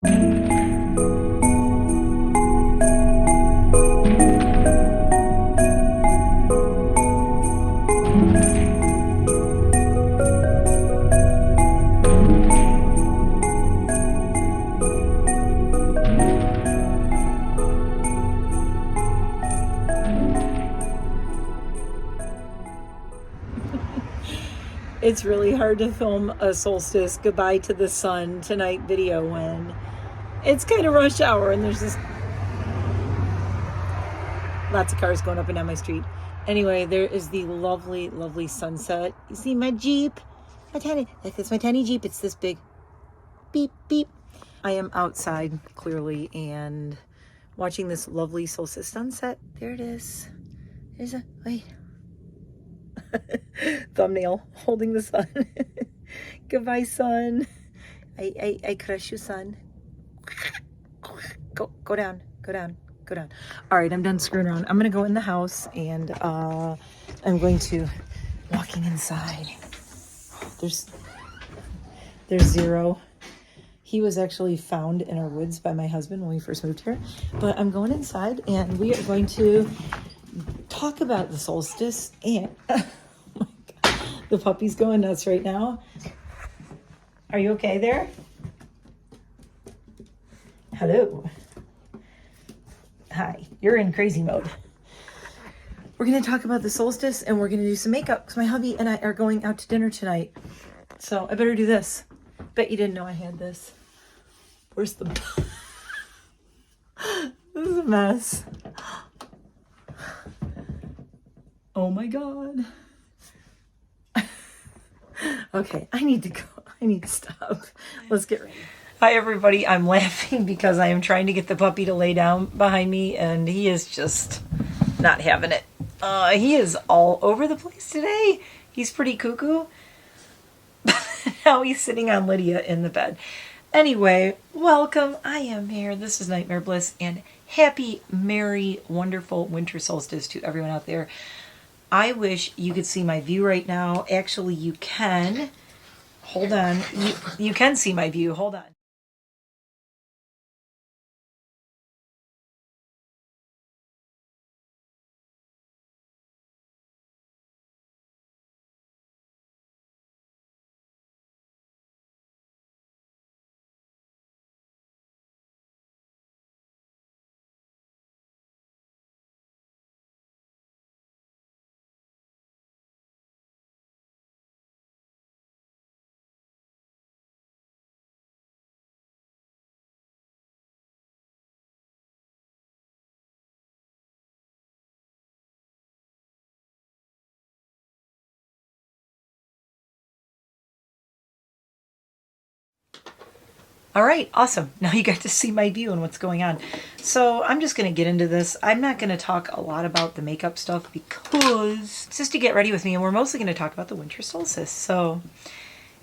It's really hard to film a solstice goodbye to the sun tonight video when it's kind of rush hour and there's just lots of cars going up and down my street. Anyway, there is the lovely, lovely sunset. You see my Jeep? It's my tiny Jeep. It's this big. Beep, beep. I am outside clearly and watching this lovely solstice sunset. There it is. There's a, wait. Thumbnail holding the sun. Goodbye, sun. I crush you, sun. Go down. All right, I'm done screwing around. I'm gonna go in the house and I'm going to walking inside. There's Zero. He was actually found in our woods by my husband when we first moved here. But I'm going inside and we are going to talk about the solstice and the puppy's going nuts right now. Are you okay there? Hello. Hi, you're in crazy mode. We're going to talk about the solstice and we're going to do some makeup because my hubby and I are going out to dinner tonight. So I better do this. Bet you didn't know I had this. Where's the... This is a mess. Oh my God. Okay, I need to go. I need to stop. Let's get ready. Hi everybody, I'm laughing because I am trying to get the puppy to lay down behind me and he is just not having it. He is all over the place today. He's pretty cuckoo. Now he's sitting on Lydia in the bed. Anyway, welcome. I am here. This is Nightmare Bliss and happy, merry, wonderful winter solstice to everyone out there. I wish you could see my view right now. Actually, you can. Hold on. You can see my view. Hold on. All right, awesome. Now you got to see my view and what's going on. So I'm just going to get into this. I'm not going to talk a lot about the makeup stuff because it's just to get ready with me, and we're mostly going to talk about the winter solstice. So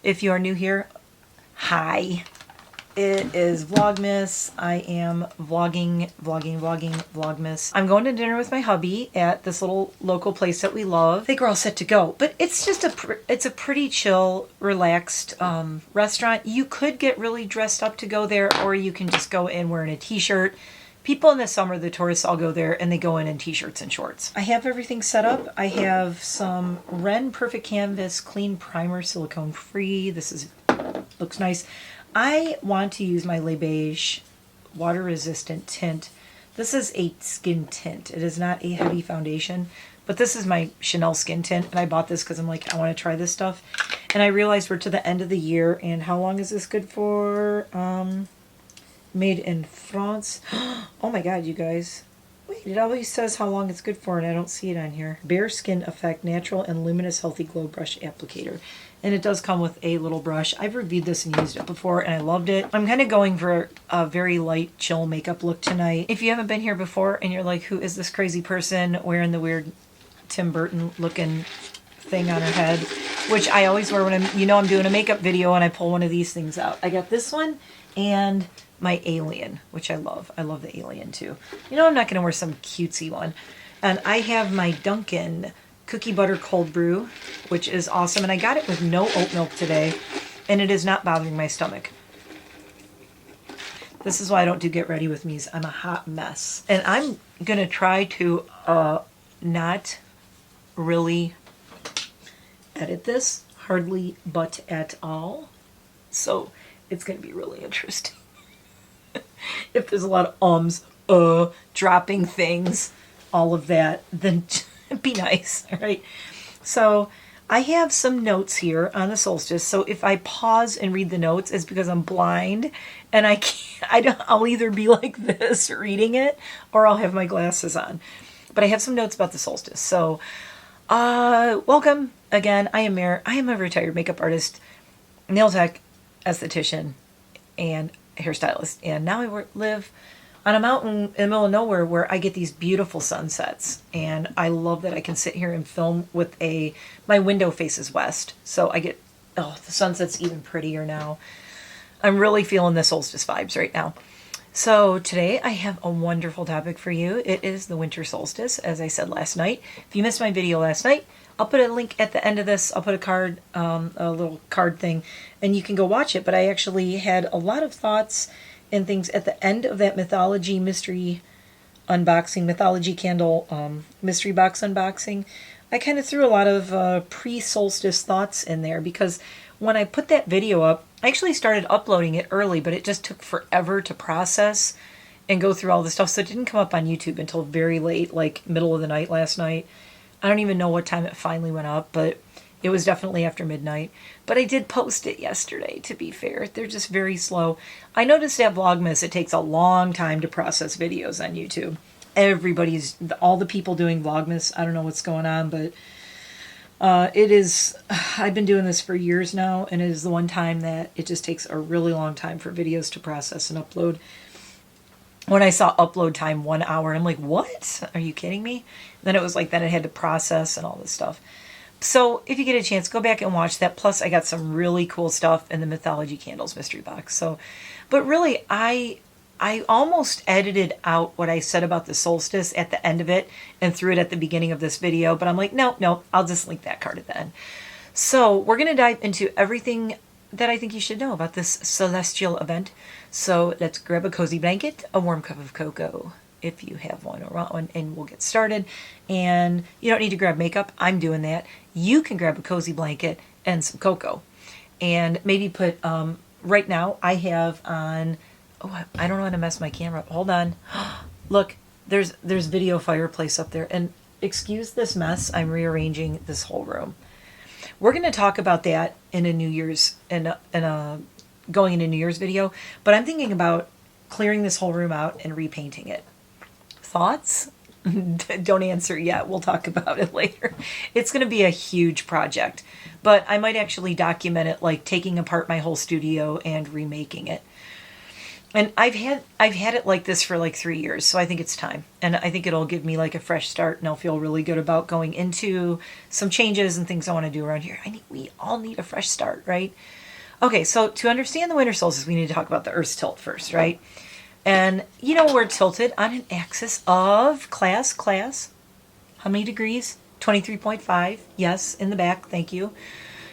if you are new here, hi. It is Vlogmas. I am vlogging Vlogmas. I'm going to dinner with my hubby at this little local place that we love. I think we're all set to go, but it's just it's a pretty chill, relaxed restaurant. You could get really dressed up to go there, or you can just go in wearing a t-shirt. People in the summer, the tourists all go there and they go in t-shirts and shorts. I have everything set up. I have some Ren Perfect Canvas Clean Primer, silicone free. This looks nice. I want to use my Le Beige water resistant tint. This is a skin tint. It is not a heavy foundation, but this is my Chanel skin tint, and I bought this because I'm like, I want to try this stuff. And I realized we're to the end of the year, and how long is this good for? Made in France. Oh my God, you guys. Wait, it always says how long it's good for, and I don't see it on here. Bare Skin Effect Natural and Luminous Healthy Glow Brush Applicator. And it does come with a little brush. I've reviewed this and used it before and I loved it. I'm kind of going for a very light, chill makeup look tonight. If you haven't been here before and you're like, who is this crazy person wearing the weird Tim Burton looking thing on her head? Which I always wear when I'm doing a makeup video and I pull one of these things out. I got this one and my Alien, which I love. I love the Alien too. I'm not gonna wear some cutesy one. And I have my Dunkin' Cookie Butter Cold Brew, which is awesome. And I got it with no oat milk today, and it is not bothering my stomach. This is why I don't do Get Ready With Me's. I'm a hot mess. And I'm going to try to not really edit this, hardly but at all. So it's going to be really interesting. If there's a lot of ums, dropping things, all of that, then be nice, all right? So I have some notes here on the solstice. So if I pause and read the notes, it's because I'm blind and I can't, I'll either be like this reading it or I'll have my glasses on. But I have some notes about the solstice. So welcome again. I am Mare. I am a retired makeup artist, nail tech, esthetician, and hairstylist. And now I live on a mountain in the middle of nowhere where I get these beautiful sunsets. And I love that I can sit here and film with my window faces west. So I get, the sunset's even prettier now. I'm really feeling the solstice vibes right now. So today I have a wonderful topic for you. It is the winter solstice, as I said last night. If you missed my video last night, I'll put a link at the end of this. I'll put a card, a little card thing, and you can go watch it. But I actually had a lot of thoughts and things at the end of that mythology mystery unboxing, mythology candle mystery box unboxing. I kind of threw a lot of pre-solstice thoughts in there because when I put that video up, I actually started uploading it early, but it just took forever to process and go through all the stuff. So it didn't come up on YouTube until very late, like middle of the night last night. I don't even know what time it finally went up, but it was definitely after midnight. But I did post it yesterday, to be fair. They're just very slow. I noticed at Vlogmas, it takes a long time to process videos on YouTube. All the people doing Vlogmas, I don't know what's going on, but it is, I've been doing this for years now, and it is the one time that it just takes a really long time for videos to process and upload. When I saw upload time 1 hour, I'm like, what? Are you kidding me? Then it was like, then it had to process and all this stuff. So if you get a chance, go back and watch that. Plus, I got some really cool stuff in the Mythology Candles mystery box. So, but really, I almost edited out what I said about the solstice at the end of it and threw it at the beginning of this video. But I'm like, no, I'll just link that card at the end. So we're going to dive into everything that I think you should know about this celestial event. So let's grab a cozy blanket, a warm cup of cocoa, if you have one or want one, and we'll get started. And you don't need to grab makeup. I'm doing that. You can grab a cozy blanket and some cocoa. And maybe put, right now I have on, I don't know how to mess my camera up. Hold on. Look, there's video fireplace up there. And excuse this mess. I'm rearranging this whole room. We're going to talk about that in a New Year's, going into New Year's video. But I'm thinking about clearing this whole room out and repainting it. Thoughts? Don't answer yet. We'll talk about it later. It's going to be a huge project, but I might actually document it, like taking apart my whole studio and remaking it. And I've had it like this for like 3 years, so I think it's time. And I think it'll give me like a fresh start, and I'll feel really good about going into some changes and things I want to do around here. We all need a fresh start, right? Okay, so to understand the winter solstice, we need to talk about the Earth's tilt first, right? And you know we're tilted on an axis of class. How many degrees? 23.5. Yes, in the back. Thank you.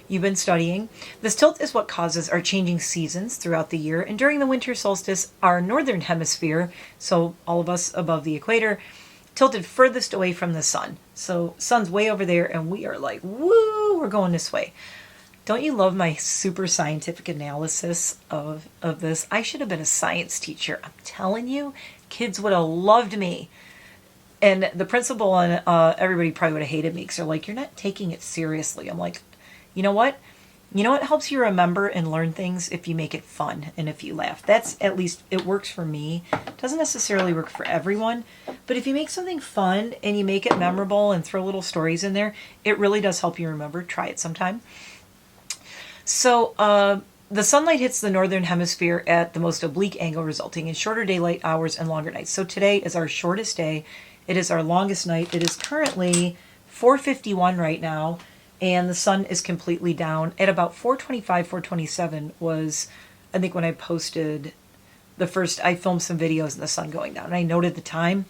You've been studying. This tilt is what causes our changing seasons throughout the year. And during the winter solstice, our northern hemisphere, so all of us above the equator, tilted furthest away from the sun. So sun's way over there and we are like, woo, we're going this way. Don't you love my super scientific analysis of this? I should have been a science teacher. I'm telling you, kids would have loved me. And the principal and everybody probably would have hated me because they're like, you're not taking it seriously. I'm like, you know what? You know what helps you remember and learn things? If you make it fun and if you laugh. That's, at least, it works for me. It doesn't necessarily work for everyone. But if you make something fun and you make it memorable and throw little stories in there, it really does help you remember. Try it sometime. So the sunlight hits the northern hemisphere at the most oblique angle, resulting in shorter daylight hours and longer nights. So today is our shortest day. It is our longest night. It is currently 4:51 right now, and the sun is completely down. At about 4:25, 4:27 was, I think, when I posted the first, I filmed some videos of the sun going down. And I noted the time,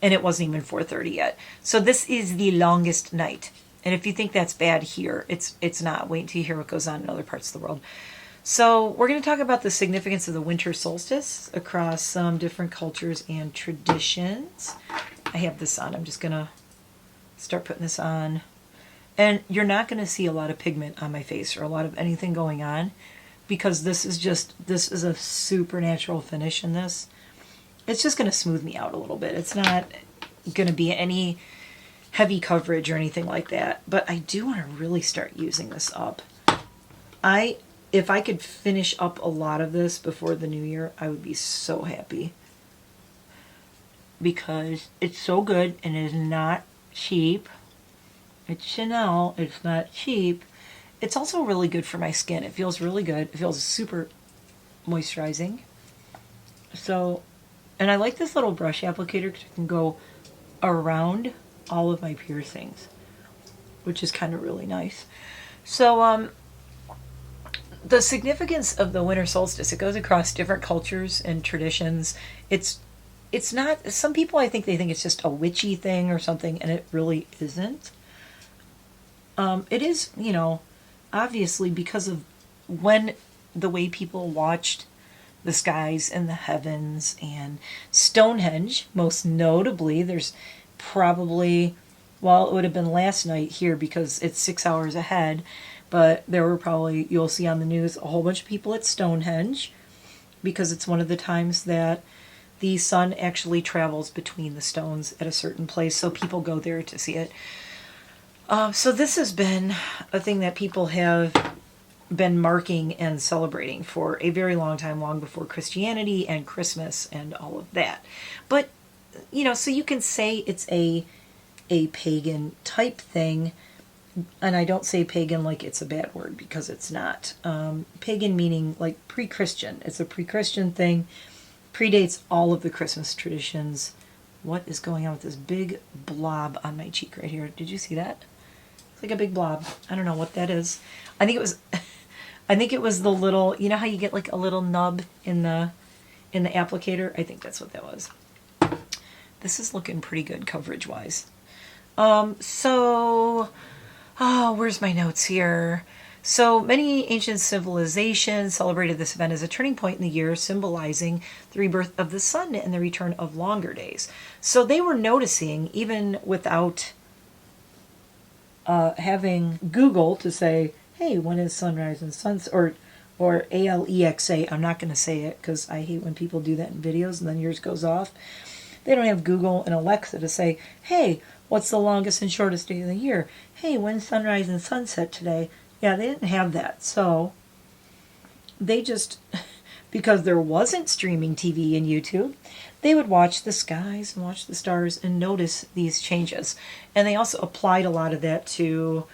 and it wasn't even 4:30 yet. So this is the longest night. And if you think that's bad here, it's not. Wait until you hear what goes on in other parts of the world. So we're going to talk about the significance of the winter solstice across some different cultures and traditions. I have this on. I'm just going to start putting this on. And you're not going to see a lot of pigment on my face or a lot of anything going on, because this is a supernatural finish in this. It's just going to smooth me out a little bit. It's not going to be any heavy coverage or anything like that. But I do want to really start using this up. If I could finish up a lot of this before the new year, I would be so happy. Because it's so good and it is not cheap. It's Chanel, it's not cheap. It's also really good for my skin. It feels really good. It feels super moisturizing. So, and I like this little brush applicator because it can go around all of my piercings, which is kind of really nice. So, the significance of the winter solstice, it goes across different cultures and traditions. It's not, some people I think they think it's just a witchy thing or something, and it really isn't. It is, you know, obviously because of when the way people watched the skies and the heavens, and Stonehenge, most notably. There's probably, well, it would have been last night here because it's 6 hours ahead, but there were probably, you'll see on the news, a whole bunch of people at Stonehenge, because it's one of the times that the sun actually travels between the stones at a certain place, so people go there to see it. So this has been a thing that people have been marking and celebrating for a very long time, long before Christianity and Christmas and all of that. But, you know, so you can say it's a pagan type thing, and I don't say pagan like it's a bad word, because it's not. Pagan meaning like pre-Christian. It's a pre-Christian thing, predates all of the Christmas traditions. What is going on with this big blob on my cheek right here? Did you see that? It's like a big blob. I don't know what that is. I think it was the little, you know how you get like a little nub in the applicator? I think that's what that was. This is looking pretty good coverage wise. Where's my notes here? So many ancient civilizations celebrated this event as a turning point in the year, symbolizing the rebirth of the sun and the return of longer days. So they were noticing, even without having Google to say, hey, when is sunrise and sunset, or Alexa, I'm not going to say it because I hate when people do that in videos and then yours goes off. They don't have Google and Alexa to say, hey, what's the longest and shortest day of the year? Hey, when's sunrise and sunset today? Yeah, they didn't have that. So they just, because there wasn't streaming TV and YouTube, they would watch the skies and watch the stars and notice these changes. And they also applied a lot of that to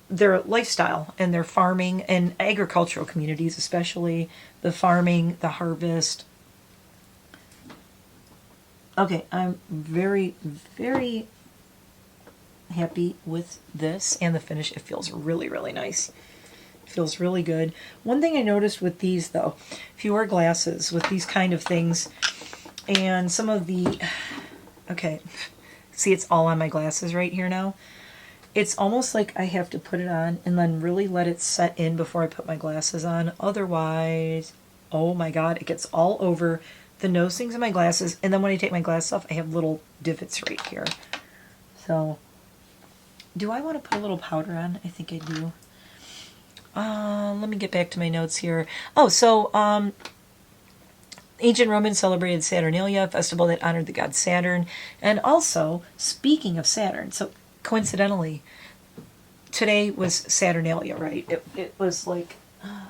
their lifestyle and their farming and agricultural communities, especially the farming, the harvest. Okay, I'm very, very happy with this and the finish. It feels really, really nice. It feels really good. One thing I noticed with these, though, if you wear glasses with these kind of things, and some of the, okay, see, it's all on my glasses right here now. It's almost like I have to put it on and then really let it set in before I put my glasses on. Otherwise, oh my God, it gets all over the nose things in my glasses. And then when I take my glasses off, I have little divots right here. So, do I want to put a little powder on? I think I do. Let me get back to my notes here. Oh, so, ancient Romans celebrated Saturnalia, a festival that honored the god Saturn. And also, speaking of Saturn, so coincidentally, today was Saturnalia, right? It was like,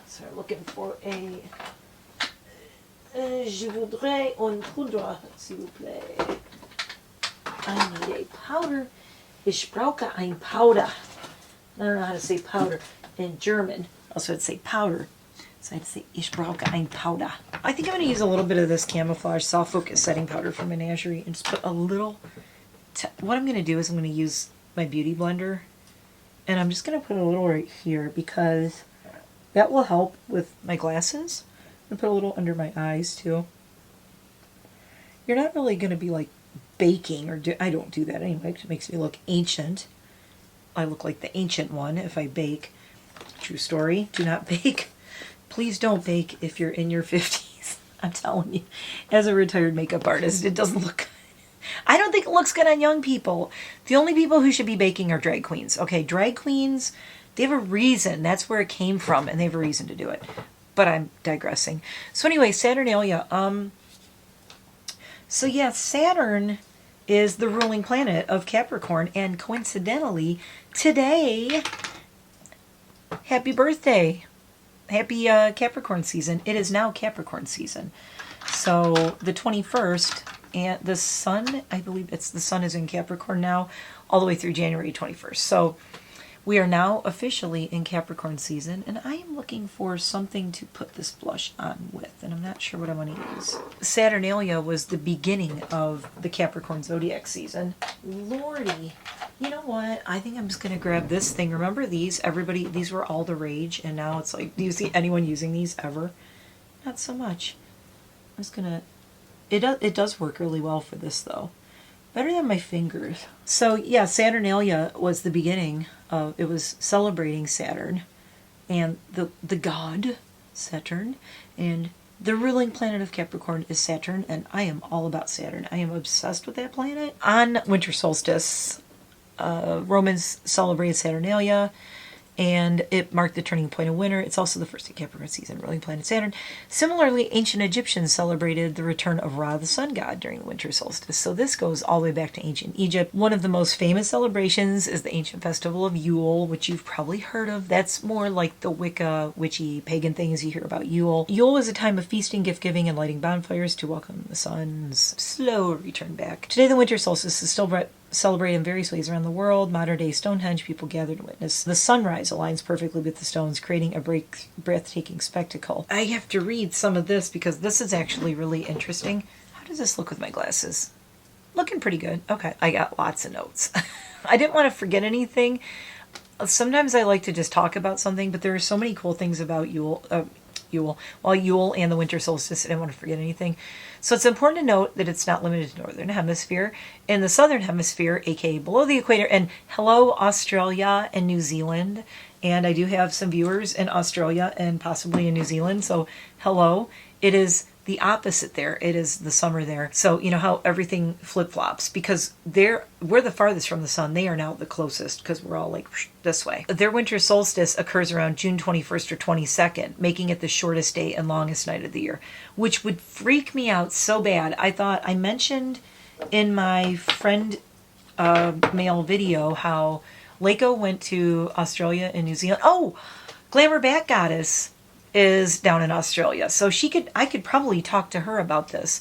sorry, looking for a, je voudrais une poudre, s'il vous plaît. I need a powder. Ich brauche ein Powder. I don't know how to say powder in German. Also, I'd say powder. So I'd say, ich brauche ein Powder. I think I'm going to use a little bit of this camouflage soft focus setting powder from Menagerie and just put a little, what I'm going to do is I'm going to use my beauty blender, and I'm just going to put a little right here because that will help with my glasses. I'm going to put a little under my eyes too. You're not really going to be like baking, or I don't do that anyway because it makes me look ancient. I look like the ancient one if I bake. True story. Do not bake. please don't bake if you're in your 50s. I'm telling you, as a retired makeup artist, it doesn't look good. I don't think it looks good on young people. The only people who should be baking are drag queens. Okay, drag queens, they have a reason. That's where it came from, and they have a reason to do it. But I'm digressing. So anyway, Saturnalia. So yeah, Saturn is the ruling planet of Capricorn, and coincidentally, today, happy birthday. Happy Capricorn season. It is now Capricorn season. So the 21st, and the sun, I believe the sun is in Capricorn now, all the way through January 21st. So we are now officially in Capricorn season, and I am looking for something to put this blush on with, and I'm not sure what I want to use. Saturnalia was the beginning of the Capricorn zodiac season. Lordy. You know what? I think I'm just going to grab this thing. Remember these? Everybody, these were all the rage, and now it's like, do you see anyone using these ever? Not so much. I'm just going to... It does work really well for this, though. Better than my fingers. So, yeah, Saturnalia was the beginning of... It was celebrating Saturn and the god Saturn, and the ruling planet of Capricorn is Saturn, and I am all about Saturn. I am obsessed with that planet. On winter solstice, Romans celebrated Saturnalia, and it marked the turning point of winter. It's also the first of Capricorn season, ruling planet Saturn. Similarly, ancient Egyptians celebrated the return of Ra, the sun god, during the winter solstice. So this goes all the way back to ancient Egypt. One of the most famous celebrations is the ancient festival of Yule, which you've probably heard of. That's more like the Wicca, witchy, pagan things you hear about Yule. Yule is a time of feasting, gift-giving, and lighting bonfires to welcome the sun's slow return back. Today, the winter solstice is still celebrated in various ways around the world. Modern-day Stonehenge, people gather to witness the sunrise aligns perfectly with the stones, creating a breathtaking spectacle. I have to read some of this because this is actually really interesting. How does this look with my glasses? Looking pretty good. Okay, I got lots of notes. I didn't want to forget anything. Sometimes I like to just talk about something, but there are so many cool things about Yule and the winter solstice, I didn't want to forget anything. So it's important to note that it's not limited to Northern Hemisphere. In the Southern Hemisphere, aka below the equator, and hello Australia and New Zealand, and I do have some viewers in Australia and possibly in New Zealand, so hello. It is the opposite there. It is the summer there. So you know how everything flip-flops, because we're the farthest from the sun. They are now the closest because we're all like this way. Their winter solstice occurs around June 21st or 22nd, making it the shortest day and longest night of the year, which would freak me out so bad. I mentioned in my friend mail video how Lako went to Australia and New Zealand. Oh, Glamour Bat Goddess is down in Australia. So I could probably talk to her about this.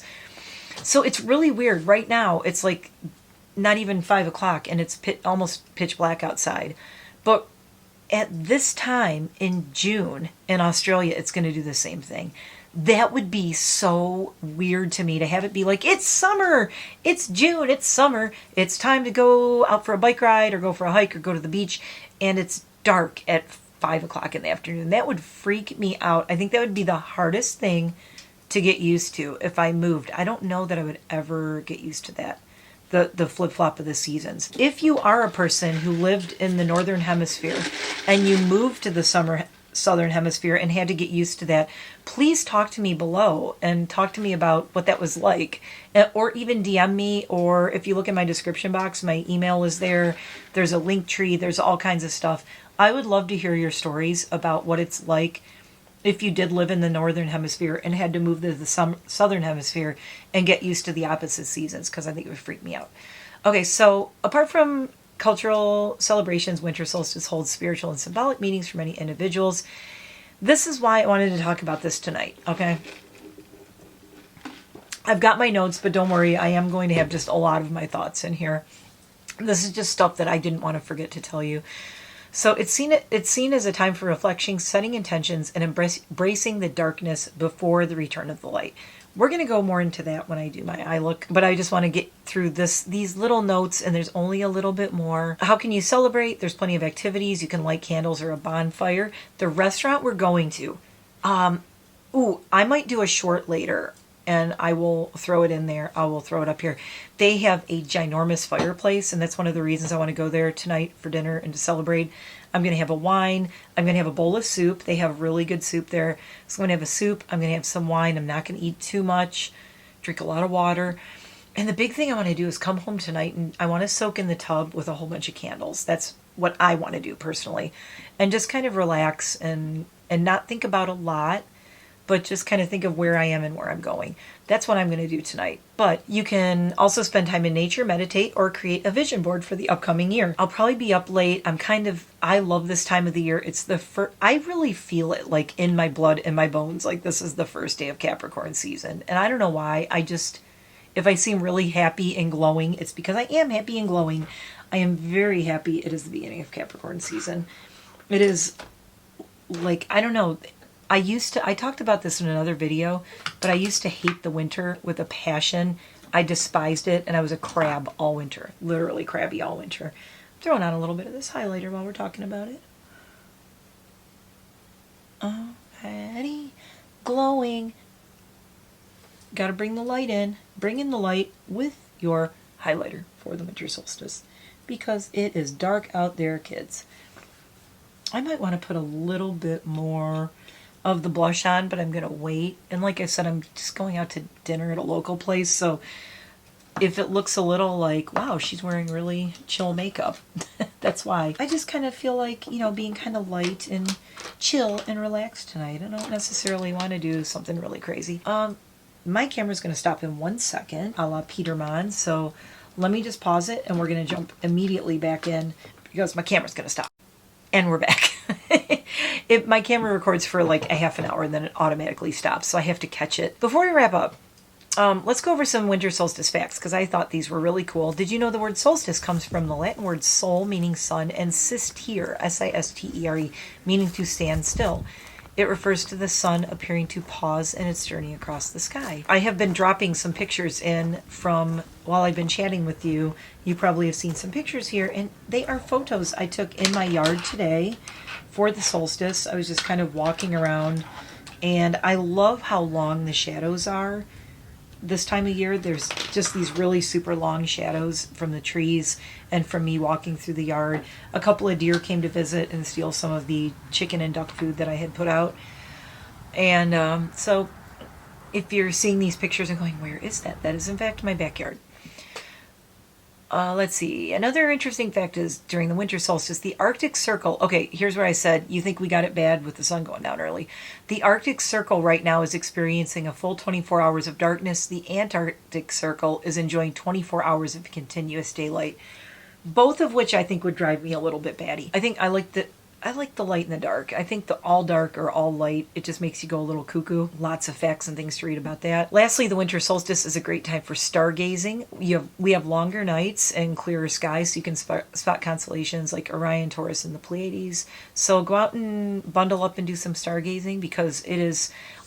So it's really weird. Right now, it's like not even 5 o'clock and it's almost pitch black outside. But at this time in June in Australia, it's going to do the same thing. That would be so weird to me to have it be like, it's summer, it's June, it's summer, it's time to go out for a bike ride or go for a hike or go to the beach, and it's dark at 5 o'clock in the afternoon. That would freak me out. I think that would be the hardest thing to get used to if I moved. I don't know that I would ever get used to that, the flip-flop of the seasons. If you are a person who lived in the Northern Hemisphere and you moved to the Southern Hemisphere and had to get used to that, please talk to me below and talk to me about what that was like, or even DM me, or if you look in my description box, my email is there. There's a link tree. There's all kinds of stuff. I would love to hear your stories about what it's like if you did live in the Northern Hemisphere and had to move to the Southern Hemisphere and get used to the opposite seasons, because I think it would freak me out. Okay, so apart from cultural celebrations, winter solstice holds spiritual and symbolic meanings for many individuals. This is why I wanted to talk about this tonight, okay? I've got my notes, but don't worry, I am going to have just a lot of my thoughts in here. This is just stuff that I didn't want to forget to tell you. So it's seen as a time for reflection, setting intentions, and embracing the darkness before the return of the light. We're going to go more into that when I do my eye look, but I just want to get through these little notes, and there's only a little bit more. How can you celebrate? There's plenty of activities. You can light candles or a bonfire. The restaurant we're going to, I might do a short later and I will throw it in there. I will throw it up here. They have a ginormous fireplace, and that's one of the reasons I want to go there tonight for dinner and to celebrate. I'm going to have a wine. I'm going to have a bowl of soup. They have really good soup there. So I'm going to have a soup. I'm going to have some wine. I'm not going to eat too much. Drink a lot of water. And the big thing I want to do is come home tonight and I want to soak in the tub with a whole bunch of candles. That's what I want to do personally. And just kind of relax and not think about a lot, but just kind of think of where I am and where I'm going. That's what I'm going to do tonight. But you can also spend time in nature, meditate, or create a vision board for the upcoming year. I'll probably be up late. I love this time of the year. It's the first, I really feel it like in my blood and my bones. Like this is the first day of Capricorn season. And I don't know why. If I seem really happy and glowing, it's because I am happy and glowing. I am very happy it is the beginning of Capricorn season. It is like, I don't know. I talked about this in another video, but I used to hate the winter with a passion. I despised it, and I was a crab all winter. Literally crabby all winter. I'm throwing on a little bit of this highlighter while we're talking about it. Already glowing. Got to bring the light in. Bring in the light with your highlighter for the winter solstice, because it is dark out there, kids. I might want to put a little bit more of the blush on, but I'm going to wait. And like I said, I'm just going out to dinner at a local place, so if it looks a little like, wow, she's wearing really chill makeup, that's why. I just kind of feel like, being kind of light and chill and relaxed tonight. I don't necessarily want to do something really crazy. My camera's going to stop in 1 second, a la Peterman, so let me just pause it, and we're going to jump immediately back in, because my camera's going to stop. And we're back. My camera records for like a half an hour and then it automatically stops, so I have to catch it. Before we wrap up, let's go over some winter solstice facts, because I thought these were really cool. Did you know the word solstice comes from the Latin word sol, meaning sun, and sistere, S-I-S-T-E-R-E, meaning to stand still. It refers to the sun appearing to pause in its journey across the sky. I have been dropping some pictures in from while I've been chatting with you. You probably have seen some pictures here, and they are photos I took in my yard today for the solstice. I was just kind of walking around, and I love how long the shadows are. This time of year, there's just these really super long shadows from the trees and from me walking through the yard. A couple of deer came to visit and steal some of the chicken and duck food that I had put out. And so if you're seeing these pictures and going, where is that? That is in fact my backyard. Let's see. Another interesting fact is during the winter solstice, the Arctic Circle. Okay, here's where I said, you think we got it bad with the sun going down early. The Arctic Circle right now is experiencing a full 24 hours of darkness. The Antarctic Circle is enjoying 24 hours of continuous daylight. Both of which I think would drive me a little bit batty. I like the light and the dark. I think the all dark or all light, it just makes you go a little cuckoo. Lots of facts and things to read about that. Lastly, the winter solstice is a great time for stargazing. We have longer nights and clearer skies, so you can spot constellations like Orion, Taurus, and the Pleiades. So go out and bundle up and do some stargazing, because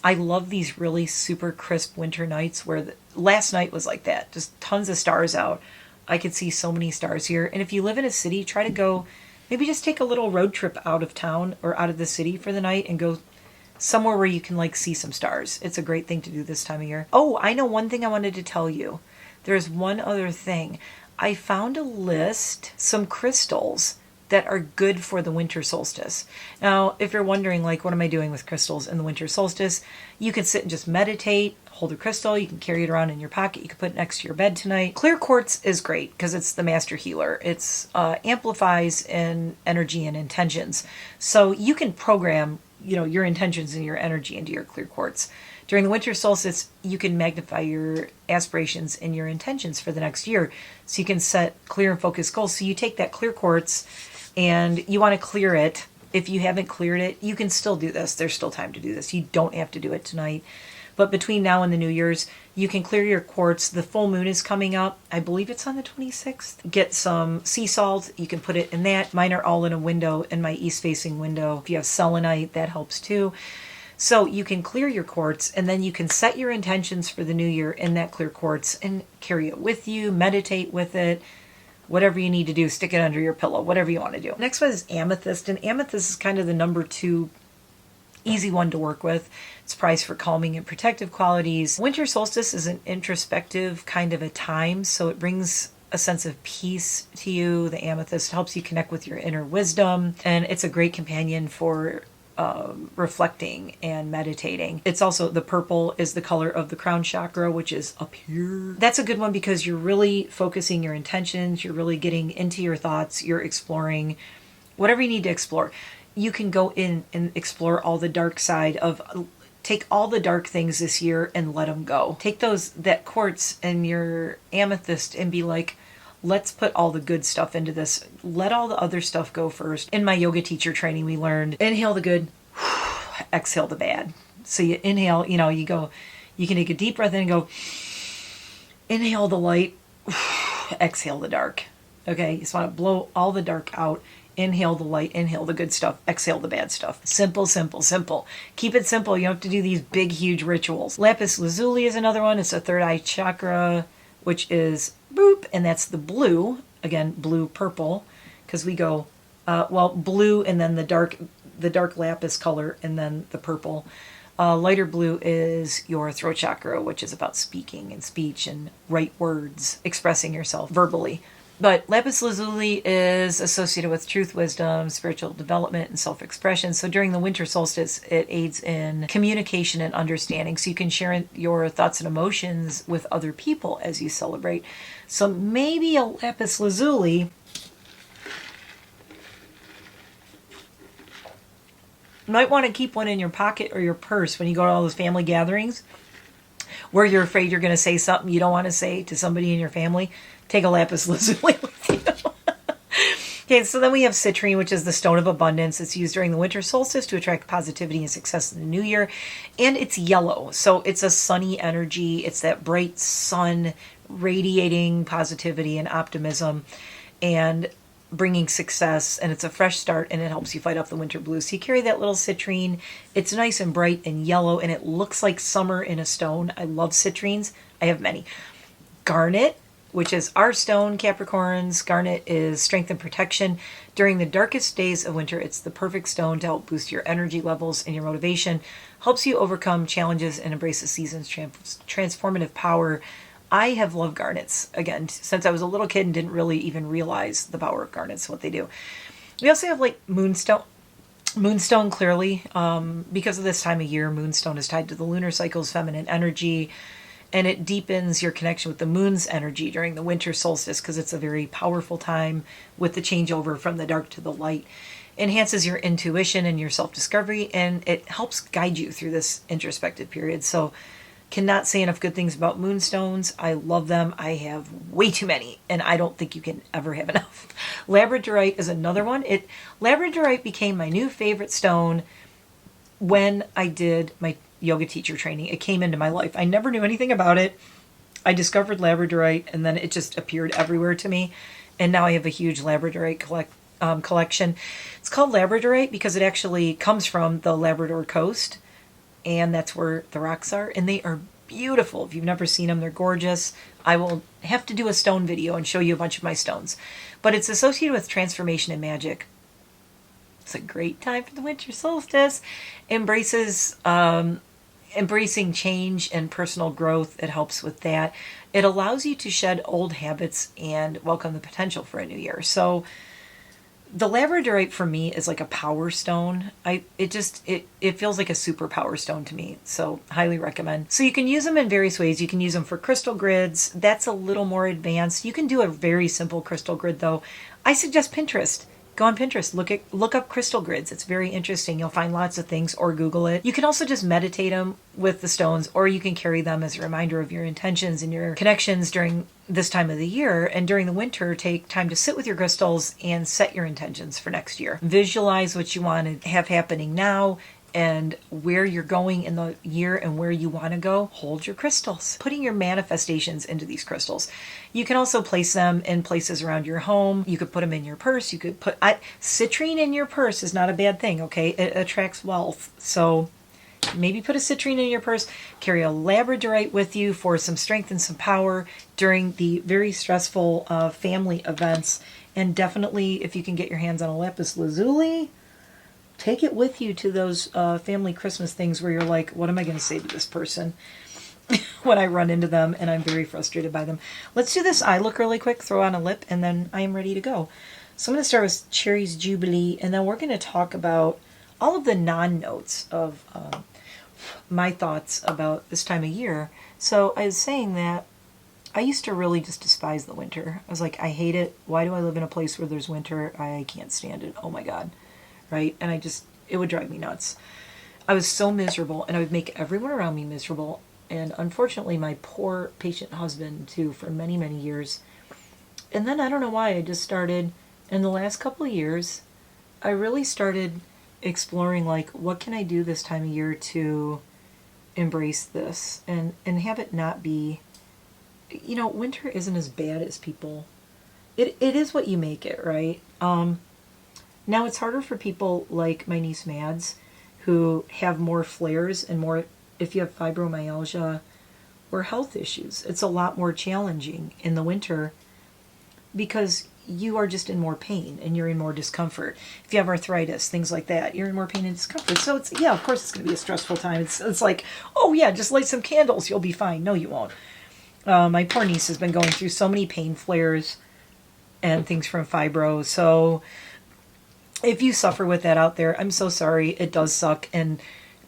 I love these really super crisp winter nights where last night was like that. Just tons of stars out. I could see so many stars here. And if you live in a city, try to go. Maybe just take a little road trip out of town or out of the city for the night and go somewhere where you can see some stars. It's a great thing to do this time of year. Oh, I know one thing I wanted to tell you. There's one other thing. I found a list, some crystals that are good for the winter solstice. Now, if you're wondering, what am I doing with crystals in the winter solstice? You can sit and just meditate, hold a crystal. You can carry it around in your pocket. You can put it next to your bed tonight. Clear quartz is great because it's the master healer. It amplifies in energy and intentions. So you can program, your intentions and your energy into your clear quartz. During the winter solstice, you can magnify your aspirations and your intentions for the next year. So you can set clear and focused goals. So you take that clear quartz and you want to clear it. If you haven't cleared it, you can still do this. There's still time to do this. You don't have to do it tonight. But between now and the New Year's, you can clear your quartz. The full moon is coming up. I believe it's on the 26th. Get some sea salt. You can put it in that. Mine are all in a window, in my east-facing window. If you have selenite, that helps too. So you can clear your quartz, and then you can set your intentions for the new year in that clear quartz and carry it with you, meditate with it, whatever you need to do, stick it under your pillow, whatever you want to do. Next one is amethyst, and amethyst is kind of the number 2 easy one to work with. It's prized for calming and protective qualities. Winter solstice is an introspective kind of a time, so it brings a sense of peace to you. The amethyst helps you connect with your inner wisdom, and it's a great companion for reflecting and meditating. It's also, the purple is the color of the crown chakra, which is up here. That's a good one because you're really focusing your intentions, you're really getting into your thoughts, you're exploring whatever you need to explore. You can go in and explore all the dark side of, take all the dark things this year and let them go. Take that quartz and your amethyst and be like, let's put all the good stuff into this. Let all the other stuff go first. In my yoga teacher training, we learned inhale the good, exhale the bad. So you inhale, you can take a deep breath in and go, inhale the light, exhale the dark. Okay, you just want to blow all the dark out. Inhale the light, inhale the good stuff, exhale the bad stuff. Simple, simple, simple. Keep it simple. You don't have to do these big, huge rituals. Lapis lazuli is another one. It's a third eye chakra, which is boop, and that's the blue. Again, blue, purple, because we go, blue and then the dark lapis color and then the purple. Lighter blue is your throat chakra, which is about speaking and speech and right words, expressing yourself verbally. But lapis lazuli is associated with truth, wisdom, spiritual development, and self-expression. So during the winter solstice, it aids in communication and understanding. So you can share your thoughts and emotions with other people as you celebrate. So maybe a lapis lazuli you might want to keep one in your pocket or your purse when you go to all those family gatherings where you're afraid you're going to say something you don't want to say to somebody in your family. Take a lapis lazuli with you. Okay, so then we have citrine, which is the stone of abundance. It's used during the winter solstice to attract positivity and success in the new year. And it's yellow, so it's a sunny energy. It's that bright sun radiating positivity and optimism and bringing success. And it's a fresh start, and it helps you fight off the winter blues. So you carry that little citrine. It's nice and bright and yellow, and it looks like summer in a stone. I love citrines. I have many. Garnet, which is our stone, Capricorns. Garnet is strength and protection. During the darkest days of winter, it's the perfect stone to help boost your energy levels and your motivation. Helps you overcome challenges and embrace the season's transformative power. I have loved garnets, again, since I was a little kid and didn't really even realize the power of garnets, what they do. We also have like moonstone. Moonstone, clearly, because of this time of year, moonstone is tied to the lunar cycle's feminine energy. And it deepens your connection with the moon's energy during the winter solstice because it's a very powerful time with the changeover from the dark to the light. Enhances your intuition and your self-discovery, and it helps guide you through this introspective period. So cannot say enough good things about moonstones. I love them. I have way too many, and I don't think you can ever have enough. Labradorite is another one. Labradorite became my new favorite stone when I did my yoga teacher training. It came into my life. I never knew anything about it. I discovered labradorite, and then it just appeared everywhere to me. And now I have a huge labradorite collection. It's called labradorite because it actually comes from the Labrador coast, and that's where the rocks are. And they are beautiful. If you've never seen them, they're gorgeous. I will have to do a stone video and show you a bunch of my stones. But it's associated with transformation and magic. It's a great time for the winter solstice. Embracing change and personal growth. It helps with that. It allows you to shed old habits and welcome the potential for a new year. So the labradorite for me is like a power stone. It feels like a super power stone to me. So highly recommend. So you can use them in various ways. You can use them for crystal grids. That's a little more advanced. You can do a very simple crystal grid though. I suggest Pinterest. Go on Pinterest, look up crystal grids. It's very interesting. You'll find lots of things, or Google it. You can also just meditate them with the stones, or you can carry them as a reminder of your intentions and your connections during this time of the year. And during the winter, take time to sit with your crystals and set your intentions for next year. Visualize what you want to have happening now and where you're going in the year and where you want to go. Hold your crystals, putting your manifestations into these crystals. You can also place them in places around your home. You could put them in your purse. You could put citrine in your purse is not a bad thing, okay? It attracts wealth. So maybe put a citrine in your purse. Carry a labradorite with you for some strength and some power during the very stressful family events. And definitely, if you can get your hands on a lapis lazuli, take it with you to those family Christmas things where you're like, what am I going to say to this person when I run into them and I'm very frustrated by them. Let's do this eye look really quick, throw on a lip, and then I am ready to go. So I'm going to start with Cherry's Jubilee, and then we're going to talk about all of the non-notes of my thoughts about this time of year. So I was saying that I used to really just despise the winter. I was like, I hate it. Why do I live in a place where there's winter? I can't stand it. Oh my God. Right? And it would drive me nuts. I was so miserable, and I would make everyone around me miserable. And unfortunately, my poor patient husband, too, for many, many years. And then I don't know why, I just started, in the last couple of years, I really started exploring, like, what can I do this time of year to embrace this and have it not be, you know, winter isn't as bad as people. It is what you make it, right? Now it's harder for people like my niece Mads, who have more flares and more, if you have fibromyalgia or health issues. It's a lot more challenging in the winter because you are just in more pain and you're in more discomfort. If you have arthritis, things like that, you're in more pain and discomfort. So it's, yeah, of course it's going to be a stressful time. It's like, oh yeah, just light some candles, you'll be fine. No, you won't. My poor niece has been going through so many pain flares and things from fibro. So if you suffer with that out there, I'm so sorry. It does suck. And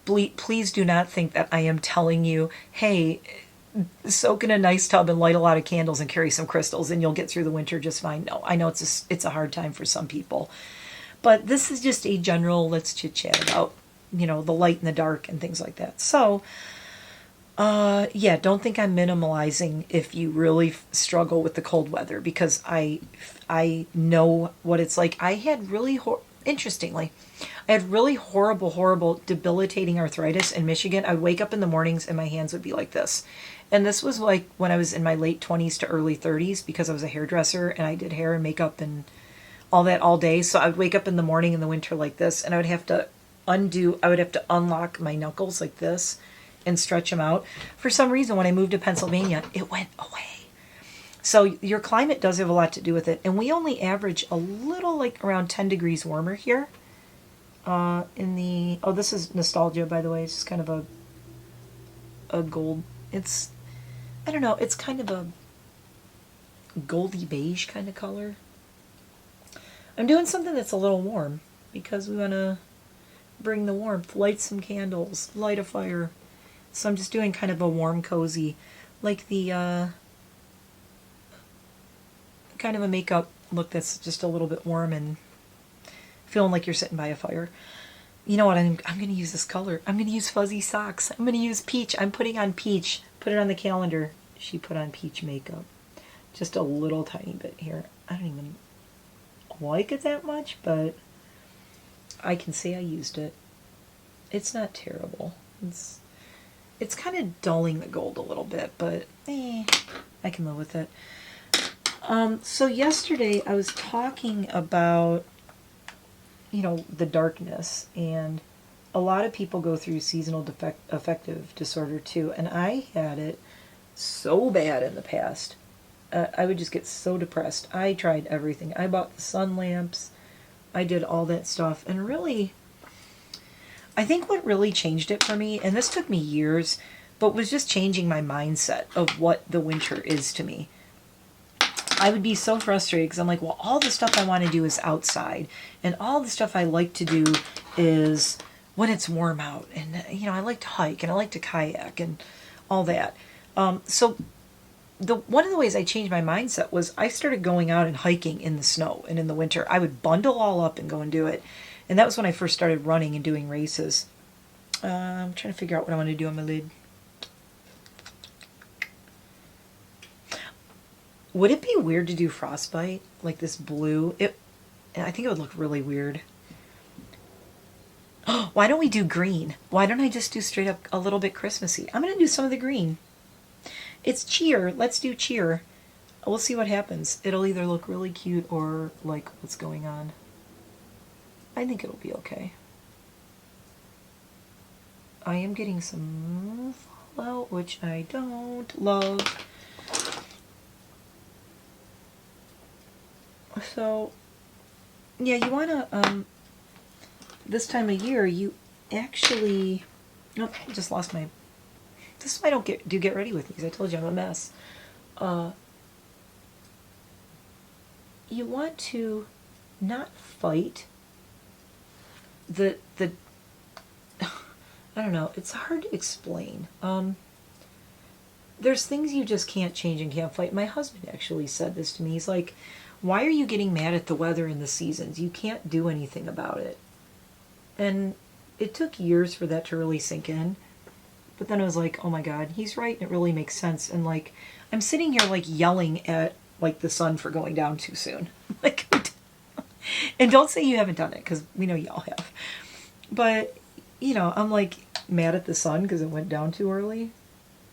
please do not think that I am telling you, hey, soak in a nice tub and light a lot of candles and carry some crystals and you'll get through the winter just fine. No, I know it's a hard time for some people. But this is just a general, let's chit-chat about, you know, the light and the dark and things like that. So, yeah, don't think I'm minimalizing if you really struggle with the cold weather, because I know what it's like. I had really, interestingly, I had really horrible, debilitating arthritis in Michigan. I would wake up in the mornings and my hands would be like this. And this was like when I was in my late 20s to early 30s, because I was a hairdresser and I did hair and makeup and all that all day. So I would wake up in the morning in the winter like this, and I would have to unlock my knuckles like this and stretch them out. For some reason, when I moved to Pennsylvania, it went away. So your climate does have a lot to do with it. And we only average a little, like around 10 degrees warmer here. This is nostalgia, by the way. It's just kind of a gold. I don't know, it's kind of a goldy beige kind of color. I'm doing something that's a little warm because we want to bring the warmth. Light some candles, light a fire. So I'm just doing kind of a warm, cozy, like the kind of a makeup look that's just a little bit warm and feeling like you're sitting by a fire. You know what, I'm going to use this color. I'm going to use fuzzy socks. I'm going to use peach. I'm putting on peach. Put it on the calendar. She put on peach makeup. Just a little tiny bit here. I don't even like it that much, but I can say I used it. It's not terrible. It's kind of dulling the gold a little bit, but I can live with it. So yesterday I was talking about, you know, the darkness, and a lot of people go through seasonal affective disorder too, and I had it so bad in the past. I would just get so depressed. I tried everything. I bought the sun lamps. I did all that stuff, and really, I think what really changed it for me, and this took me years, but was just changing my mindset of what the winter is to me. I would be so frustrated because I'm like, well, all the stuff I want to do is outside, and all the stuff I like to do is when it's warm out, and you know, I like to hike and I like to kayak and all that. So one of the ways I changed my mindset was I started going out and hiking in the snow and in the winter. I would bundle all up and go and do it, and that was when I first started running and doing races. I'm trying to figure out what I want to do on my lid. Would it be weird to do frostbite, like this blue? I think it would look really weird. Why don't we do green? Why don't I just do straight up a little bit Christmassy? I'm going to do some of the green. It's cheer. Let's do cheer. We'll see what happens. It'll either look really cute or like what's going on. I think it'll be okay. I am getting some fallout, which I don't love. So, yeah, you want to this time of year, you actually, oh, I just lost my, this is why I don't get ready with me, because I told you I'm a mess. You want to not fight the I don't know, it's hard to explain. There's things you just can't change and can't fight. My husband actually said this to me. He's like, why are you getting mad at the weather and the seasons? You can't do anything about it. And it took years for that to really sink in. But then I was like, oh my God, he's right. It really makes sense. And like, I'm sitting here like yelling at like the sun for going down too soon. Like, and don't say you haven't done it, because we know y'all have. But, you know, I'm like mad at the sun because it went down too early.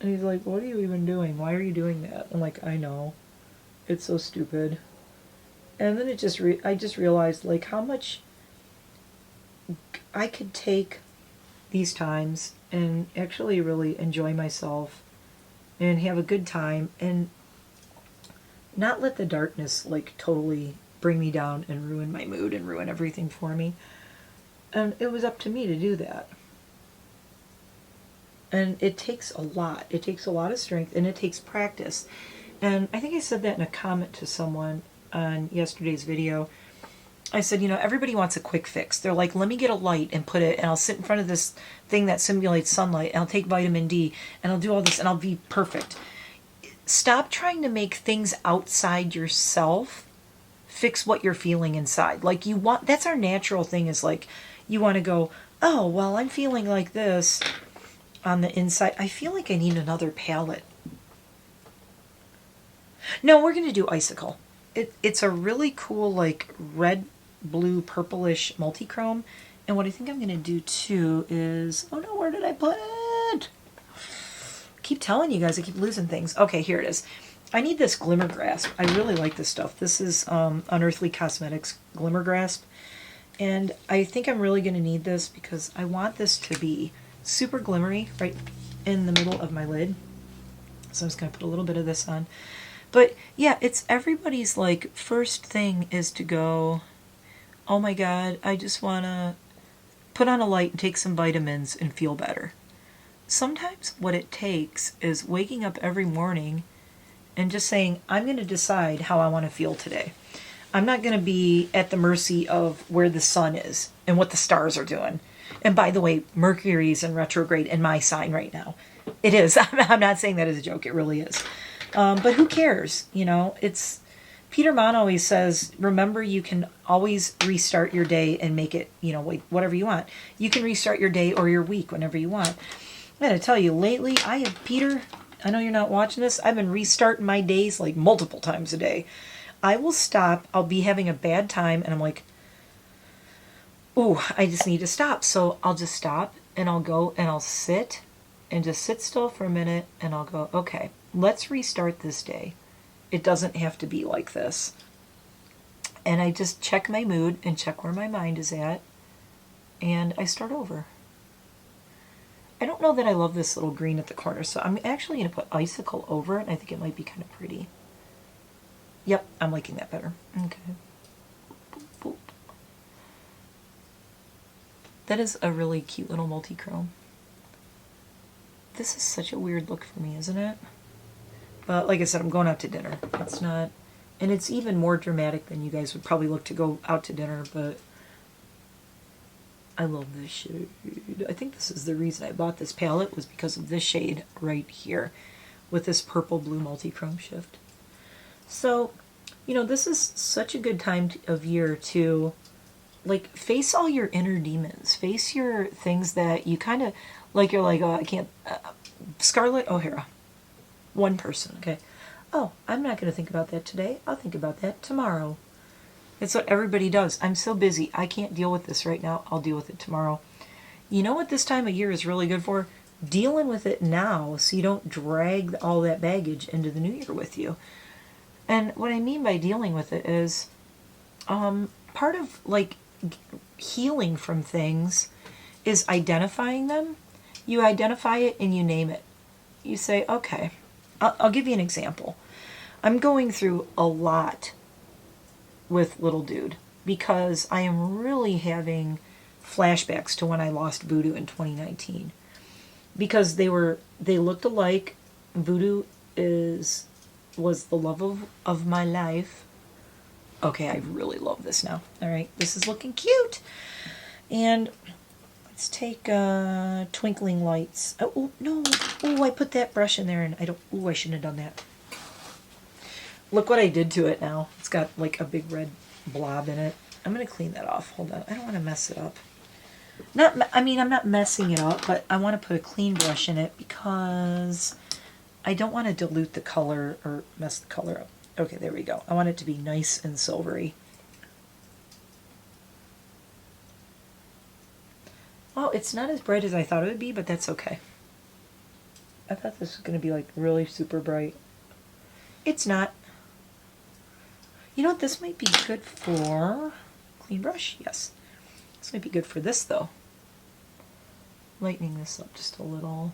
And he's like, what are you even doing? Why are you doing that? I'm like, I know. It's so stupid. And then it just, I just realized like how much I could take these times and actually really enjoy myself and have a good time and not let the darkness like totally bring me down and ruin my mood and ruin everything for me. And it was up to me to do that. And it takes a lot. It takes a lot of strength, and it takes practice. And I think I said that in a comment to someone on yesterday's video. I said, you know, everybody wants a quick fix. They're like, let me get a light and put it, and I'll sit in front of this thing that simulates sunlight, and I'll take vitamin D, and I'll do all this, and I'll be perfect. Stop trying to make things outside yourself fix what you're feeling inside. Like, you want, that's our natural thing, is like, you want to go, oh, well, I'm feeling like this on the inside. I feel like I need another palette. No, we're going to do Icicle. It's a really cool, like, red, blue, purplish multi-chrome. And what I think I'm going to do, too, is... Oh, no, where did I put it? I keep telling you guys, I keep losing things. Okay, here it is. I need this Glimmer Grasp. I really like this stuff. This is Unearthly Cosmetics Glimmer Grasp. And I think I'm really going to need this because I want this to be super glimmery right in the middle of my lid. So I'm just going to put a little bit of this on. But yeah, it's everybody's like first thing is to go, oh my God, I just want to put on a light and take some vitamins and feel better. Sometimes what it takes is waking up every morning and just saying, I'm going to decide how I want to feel today. I'm not going to be at the mercy of where the sun is and what the stars are doing. And by the way, Mercury's in retrograde in my sign right now. It is. I'm not saying that as a joke. It really is. But who cares? You know, it's Peter Mon always says, remember, you can always restart your day and make it, you know, whatever you want. You can restart your day or your week whenever you want. I gotta tell you, lately, Peter, I know you're not watching this. I've been restarting my days like multiple times a day. I will stop. I'll be having a bad time and I'm like, ooh, I just need to stop. So I'll just stop and I'll go and I'll sit and just sit still for a minute and I'll go, okay, let's restart this day. It doesn't have to be like this. And I just check my mood and check where my mind is at and I start over. I don't know that I love this little green at the corner, so I'm actually going to put Icicle over it. I think it might be kind of pretty. Yep, I'm liking that better. Okay. Boop, boop. That is a really cute little multi-chrome. This is such a weird look for me, isn't it? But like I said, I'm going out to dinner. It's not, and it's even more dramatic than you guys would probably look to go out to dinner, but I love this shade. I think this is the reason I bought this palette, was because of this shade right here with this purple blue multi-chrome shift. So, you know, this is such a good time of year to like face all your inner demons, face your things that you kind of like, you're like, oh, I can't, Scarlett O'Hara, one person, okay. Oh, I'm not going to think about that today. I'll think about that tomorrow. It's what everybody does. I'm so busy. I can't deal with this right now. I'll deal with it tomorrow. You know what this time of year is really good for? Dealing with it now so you don't drag all that baggage into the new year with you. And what I mean by dealing with it is part of like healing from things is identifying them. You identify it and you name it. You say, okay, I'll give you an example. I'm going through a lot with little dude because I am really having flashbacks to when I lost Voodoo in 2019. Because they looked alike. Voodoo was the love of my life. Okay, I really love this now. All right, this is looking cute. And let's take Twinkling Lights. Oh, no. Oh, I put that brush in there and I shouldn't have done that. Look what I did to it now. It's got like a big red blob in it. I'm going to clean that off. Hold on. I don't want to mess it up. I'm not messing it up, but I want to put a clean brush in it because I don't want to dilute the color or mess the color up. Okay, there we go. I want it to be nice and silvery. Oh, it's not as bright as I thought it would be, but that's okay. I thought this was going to be like really super bright. It's not. You know what? This might be good for clean brush. Yes. This might be good for this though. Lightening this up just a little.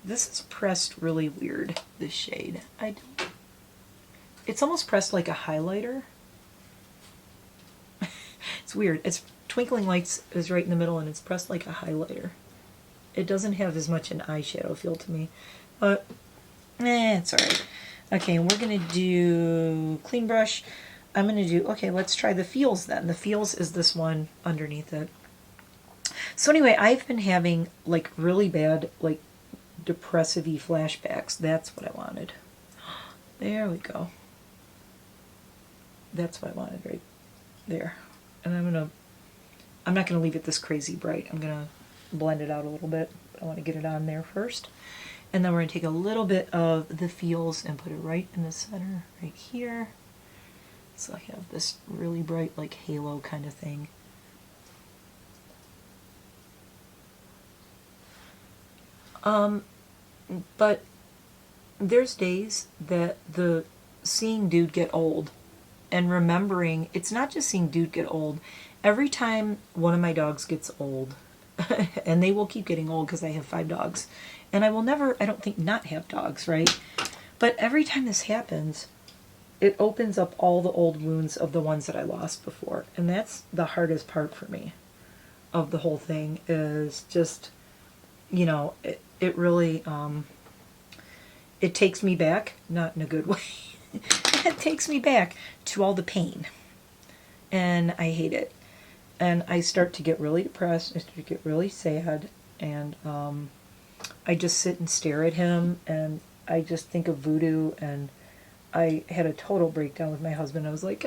This is pressed really weird, this shade. It's almost pressed like a highlighter. It's weird. It's Twinkling Lights is right in the middle and it's pressed like a highlighter. It doesn't have as much an eyeshadow feel to me, but it's alright. Okay, and we're going to do clean brush. I'm going to do, okay, let's try the feels then. The feels is this one underneath it. So anyway, I've been having like really bad, like depressive-y flashbacks. That's what I wanted. There we go. That's what I wanted right there. And I'm not going to leave it this crazy bright. I'm going to blend it out a little bit. I want to get it on there first. And then we're going to take a little bit of the feels and put it right in the center, right here. So I have this really bright, like halo kind of thing. But there's days that seeing Dude get old and remembering, it's not just seeing Dude get old. Every time one of my dogs gets old, and they will keep getting old because I have 5 dogs, and I will never, I don't think, not have dogs, right? But every time this happens, it opens up all the old wounds of the ones that I lost before. And that's the hardest part for me of the whole thing, is just, you know, it really, it takes me back, not in a good way. It takes me back to all the pain. And I hate it. And I start to get really depressed, I start to get really sad, and I just sit and stare at him, and I just think of Voodoo, and I had a total breakdown with my husband. I was like,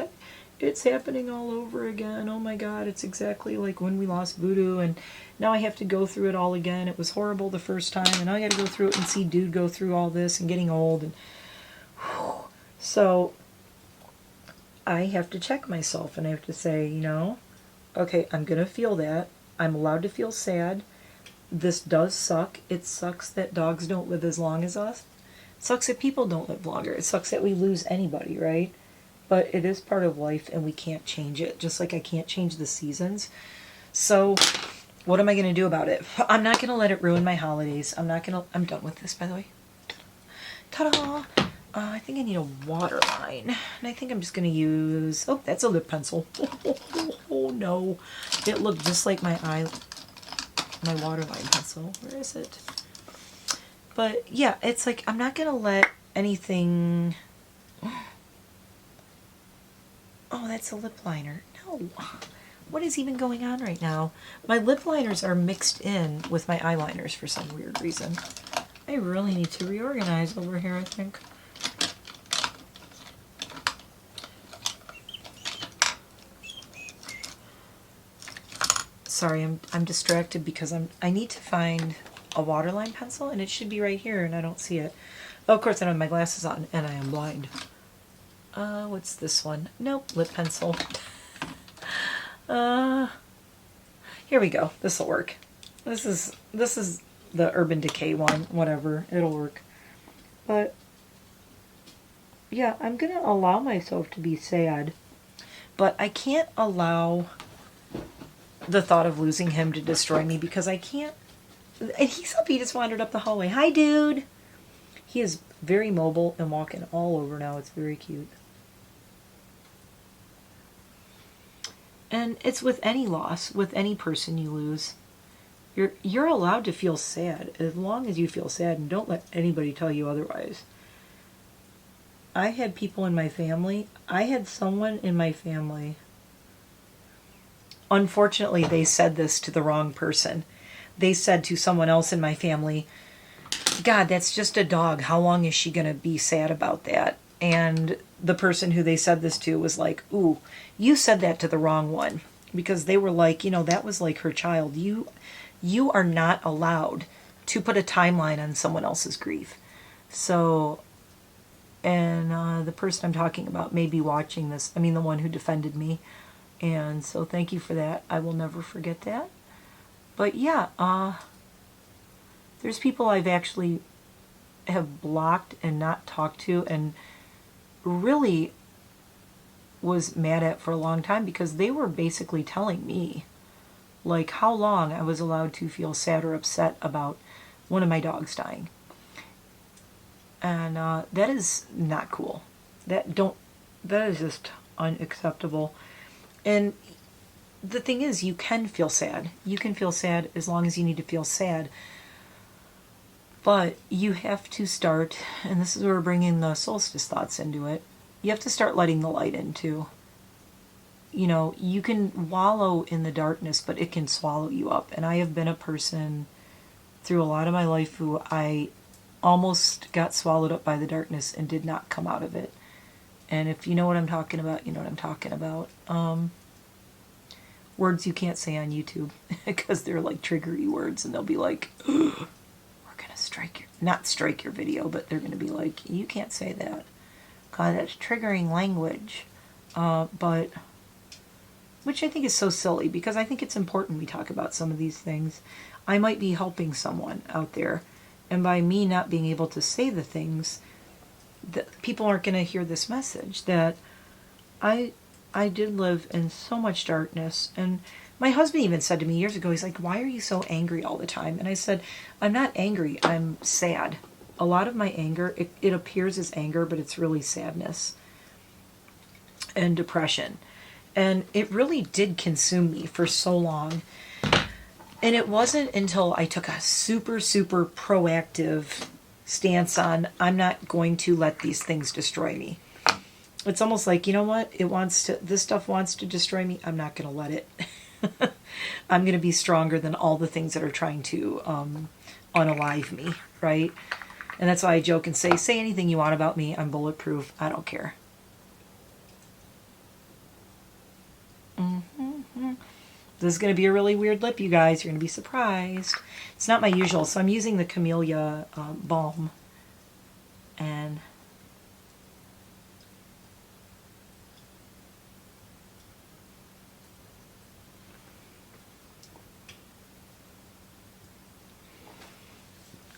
it's happening all over again. Oh my God, it's exactly like when we lost Voodoo, and now I have to go through it all again. It was horrible the first time, and now I got to go through it and see Dude go through all this and getting old. And whew. So I have to check myself, and I have to say, you know, okay, I'm going to feel that. I'm allowed to feel sad. This does suck. It sucks that dogs don't live as long as us. It sucks that people don't live longer. It sucks that we lose anybody, right? But it is part of life, and we can't change it, just like I can't change the seasons. So what am I going to do about it? I'm not going to let it ruin my holidays. I'm done with this, by the way. Ta-da! I think I need a waterline. And I think I'm just going to use... Oh, that's a lip pencil. Oh, no. It looked just like my waterline pencil. Where is it? But, yeah, it's like I'm not going to let anything... Oh, that's a lip liner. No. What is even going on right now? My lip liners are mixed in with my eyeliners for some weird reason. I really need to reorganize over here, I think. Sorry, I'm distracted because I need to find a waterline pencil, and it should be right here, and I don't see it. Oh, of course, I don't have my glasses on, and I am blind. What's this one? Nope, lip pencil. Here we go. This'll work. This is the Urban Decay one. Whatever, it'll work. But yeah, I'm gonna allow myself to be sad, but I can't allow the thought of losing him to destroy me, because I can't. And he's up. He just wandered up the hallway. Hi, dude. He is very mobile and walking all over now. It's very cute. And it's with any loss, with any person you lose. You're allowed to feel sad as long as you feel sad, and don't let anybody tell you otherwise. I had people in my family. I had someone in my family. Unfortunately, they said this to the wrong person. They said to someone else in my family, God, that's just a dog. How long is she going to be sad about that? And the person who they said this to was like, ooh, you said that to the wrong one. Because they were like, that was like her child. You are not allowed to put a timeline on someone else's grief. So, and the person I'm talking about may be watching this. I mean, the one who defended me. And so thank you for that. I will never forget that. But yeah, there's people I've actually have blocked and not talked to and really was mad at for a long time because they were basically telling me like how long I was allowed to feel sad or upset about one of my dogs dying. And that is not cool. That is just unacceptable. And the thing is, you can feel sad. You can feel sad as long as you need to feel sad. But you have to start, and this is where we're bringing the solstice thoughts into it, you have to start letting the light in too. You can wallow in the darkness, but it can swallow you up. And I have been a person through a lot of my life who I almost got swallowed up by the darkness and did not come out of it. And if you know what I'm talking about, you know what I'm talking about. Words you can't say on YouTube because they're like triggery words, and they'll be like, we're gonna not strike your video, but they're gonna be like, you can't say that. God, that's triggering language. But which I think is so silly because I think it's important we talk about some of these things. I might be helping someone out there, and by me not being able to say the things, that people aren't going to hear this message that I did live in so much darkness. And my husband even said to me years ago, he's like, why are you so angry all the time? And I said, I'm not angry, I'm sad. A lot of my anger, it appears as anger, but it's really sadness and depression. And it really did consume me for so long. And it wasn't until I took a super, super proactive stance on, I'm not going to let these things destroy me. It's almost like, you know what? This stuff wants to destroy me. I'm not going to let it. I'm going to be stronger than all the things that are trying to unalive me, right? And that's why I joke and say anything you want about me. I'm bulletproof. I don't care. This is going to be a really weird lip, you guys. You're going to be surprised. It's not my usual, so I'm using the Camellia Balm. And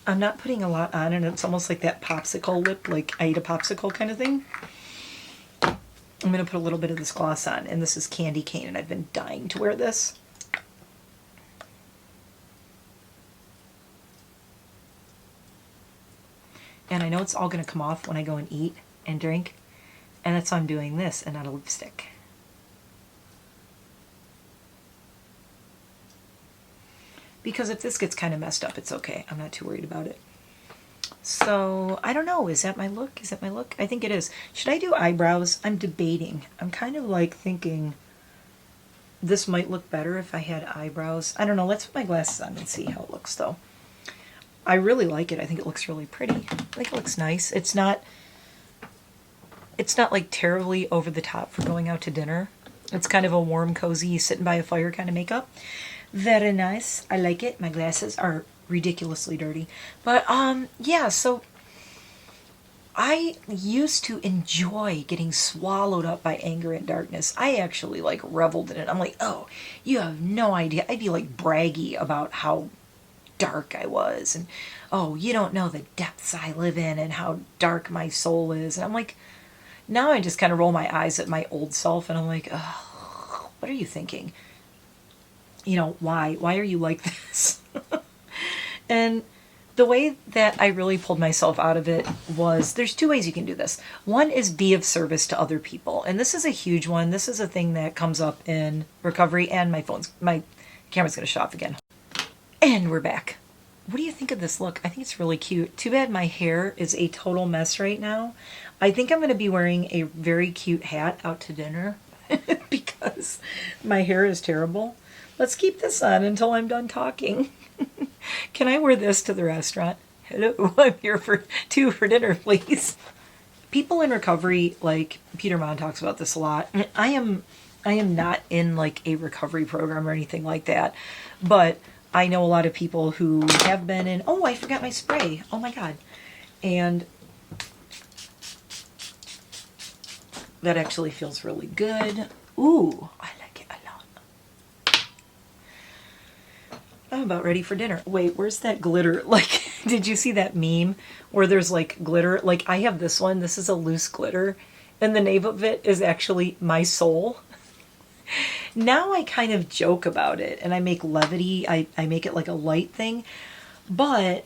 I'm not putting a lot on, and it's almost like that popsicle lip, like I ate a popsicle kind of thing. I'm going to put a little bit of this gloss on, and this is Candy Cane, and I've been dying to wear this. And I know it's all going to come off when I go and eat and drink, and that's why I'm doing this and not a lipstick. Because if this gets kind of messed up, it's okay. I'm not too worried about it. So, I don't know. Is that my look? Is that my look? I think it is. Should I do eyebrows? I'm debating. I'm kind of like thinking this might look better if I had eyebrows. I don't know. Let's put my glasses on and see how it looks, though. I really like it. I think it looks really pretty. I think it looks nice. It's not like terribly over the top for going out to dinner. It's kind of a warm, cozy, sitting by a fire kind of makeup. Very nice. I like it. My glasses are ridiculously dirty. But, yeah, so I used to enjoy getting swallowed up by anger and darkness. I actually, like, reveled in it. I'm like, oh, you have no idea. I'd be, like, braggy about how dark I was. And, oh, you don't know the depths I live in and how dark my soul is. And I'm like, now I just kind of roll my eyes at my old self, and I'm like, oh, what are you thinking? You know, why? Why are you like this? And the way that I really pulled myself out of it was, there's two ways you can do this. One is be of service to other people. And this is a huge one. This is a thing that comes up in recovery, and my camera's going to shut off again. And we're back. What do you think of this look? I think it's really cute. Too bad my hair is a total mess right now. I think I'm going to be wearing a very cute hat out to dinner because my hair is terrible. Let's keep this on until I'm done talking. Can I wear this to the restaurant? Hello, I'm here for dinner, please. People in recovery, like Peter Mon talks about this a lot. I am not in like a recovery program or anything like that, but I know a lot of people who have been in. Oh, I forgot my spray. Oh my God. And that actually feels really good. Ooh, I like it a lot. I'm about ready for dinner. Wait, where's that glitter? Like, did you see that meme where there's like glitter? Like, I have this one. This is a loose glitter. And the name of it is actually My Soul. Now I kind of joke about it and I make levity. I make it like a light thing. But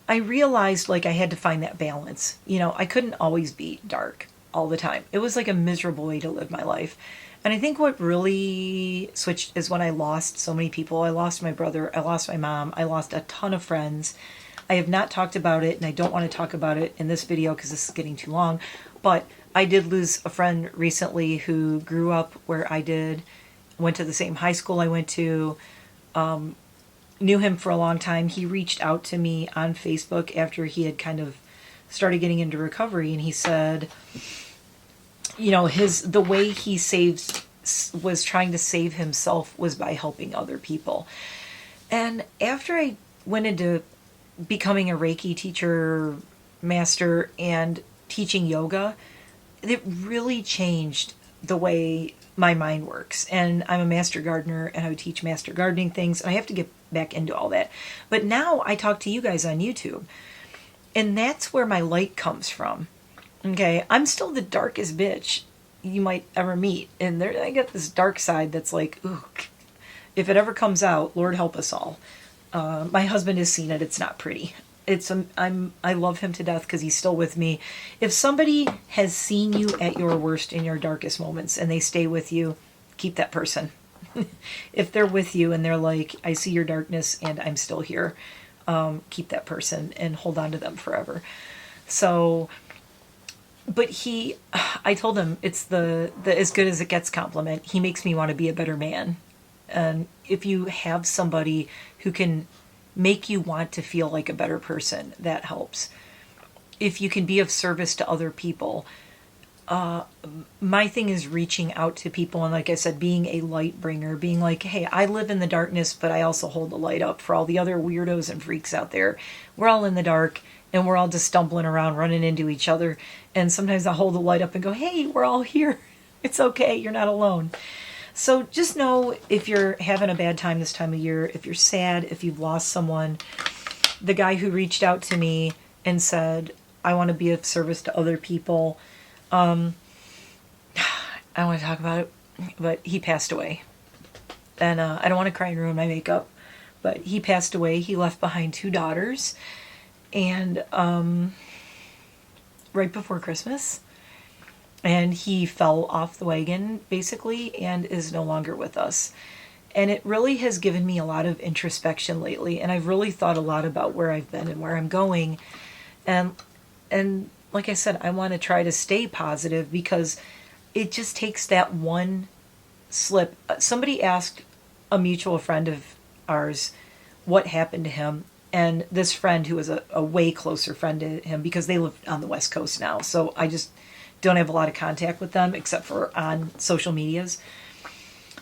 I realized like I had to find that balance. You know, I couldn't always be dark all the time. It was like a miserable way to live my life. And I think what really switched is when I lost so many people. I lost my brother, I lost my mom, I lost a ton of friends. I have not talked about it, and I don't want to talk about it in this video because this is getting too long. But I did lose a friend recently who grew up where I did, went to the same high school I went to, knew him for a long time. He reached out to me on Facebook after he had kind of started getting into recovery, and he said, you know, the way he was trying to save himself was by helping other people. And after I went into becoming a Reiki teacher, master, and teaching yoga, it really changed the way my mind works. And I'm a master gardener, and I teach master gardening things, and I have to get back into all that. But now I talk to you guys on YouTube, and that's where my light comes from. Okay, I'm still the darkest bitch you might ever meet, and I got this dark side that's like, ooh, if it ever comes out, Lord help us all. My husband has seen it. It's not pretty. I love him to death because he's still with me. If somebody has seen you at your worst in your darkest moments and they stay with you, keep that person. If they're with you and they're like, I see your darkness and I'm still here, keep that person and hold on to them forever. So, but I told him it's the as good as it gets compliment. He makes me want to be a better man. And if you have somebody who can make you want to feel like a better person, that helps. If you can be of service to other people, my thing is reaching out to people, and like I said, being a light bringer, being like, hey, I live in the darkness, but I also hold the light up for all the other weirdos and freaks out there. We're all in the dark, and we're all just stumbling around, running into each other, and sometimes I hold the light up and go, hey, we're all here. It's okay, you're not alone. So just know, if you're having a bad time this time of year, if you're sad, if you've lost someone, the guy who reached out to me and said, I want to be of service to other people, I don't want to talk about it, but he passed away. And I don't want to cry and ruin my makeup, but he passed away. He left behind 2 daughters, and right before Christmas. And he fell off the wagon, basically, and is no longer with us. And it really has given me a lot of introspection lately, and I've really thought a lot about where I've been and where I'm going. And like I said, I want to try to stay positive, because it just takes that one slip. Somebody asked a mutual friend of ours what happened to him, and this friend, who was a way closer friend to him, because they live on the West Coast now, so I just don't have a lot of contact with them except for on social medias.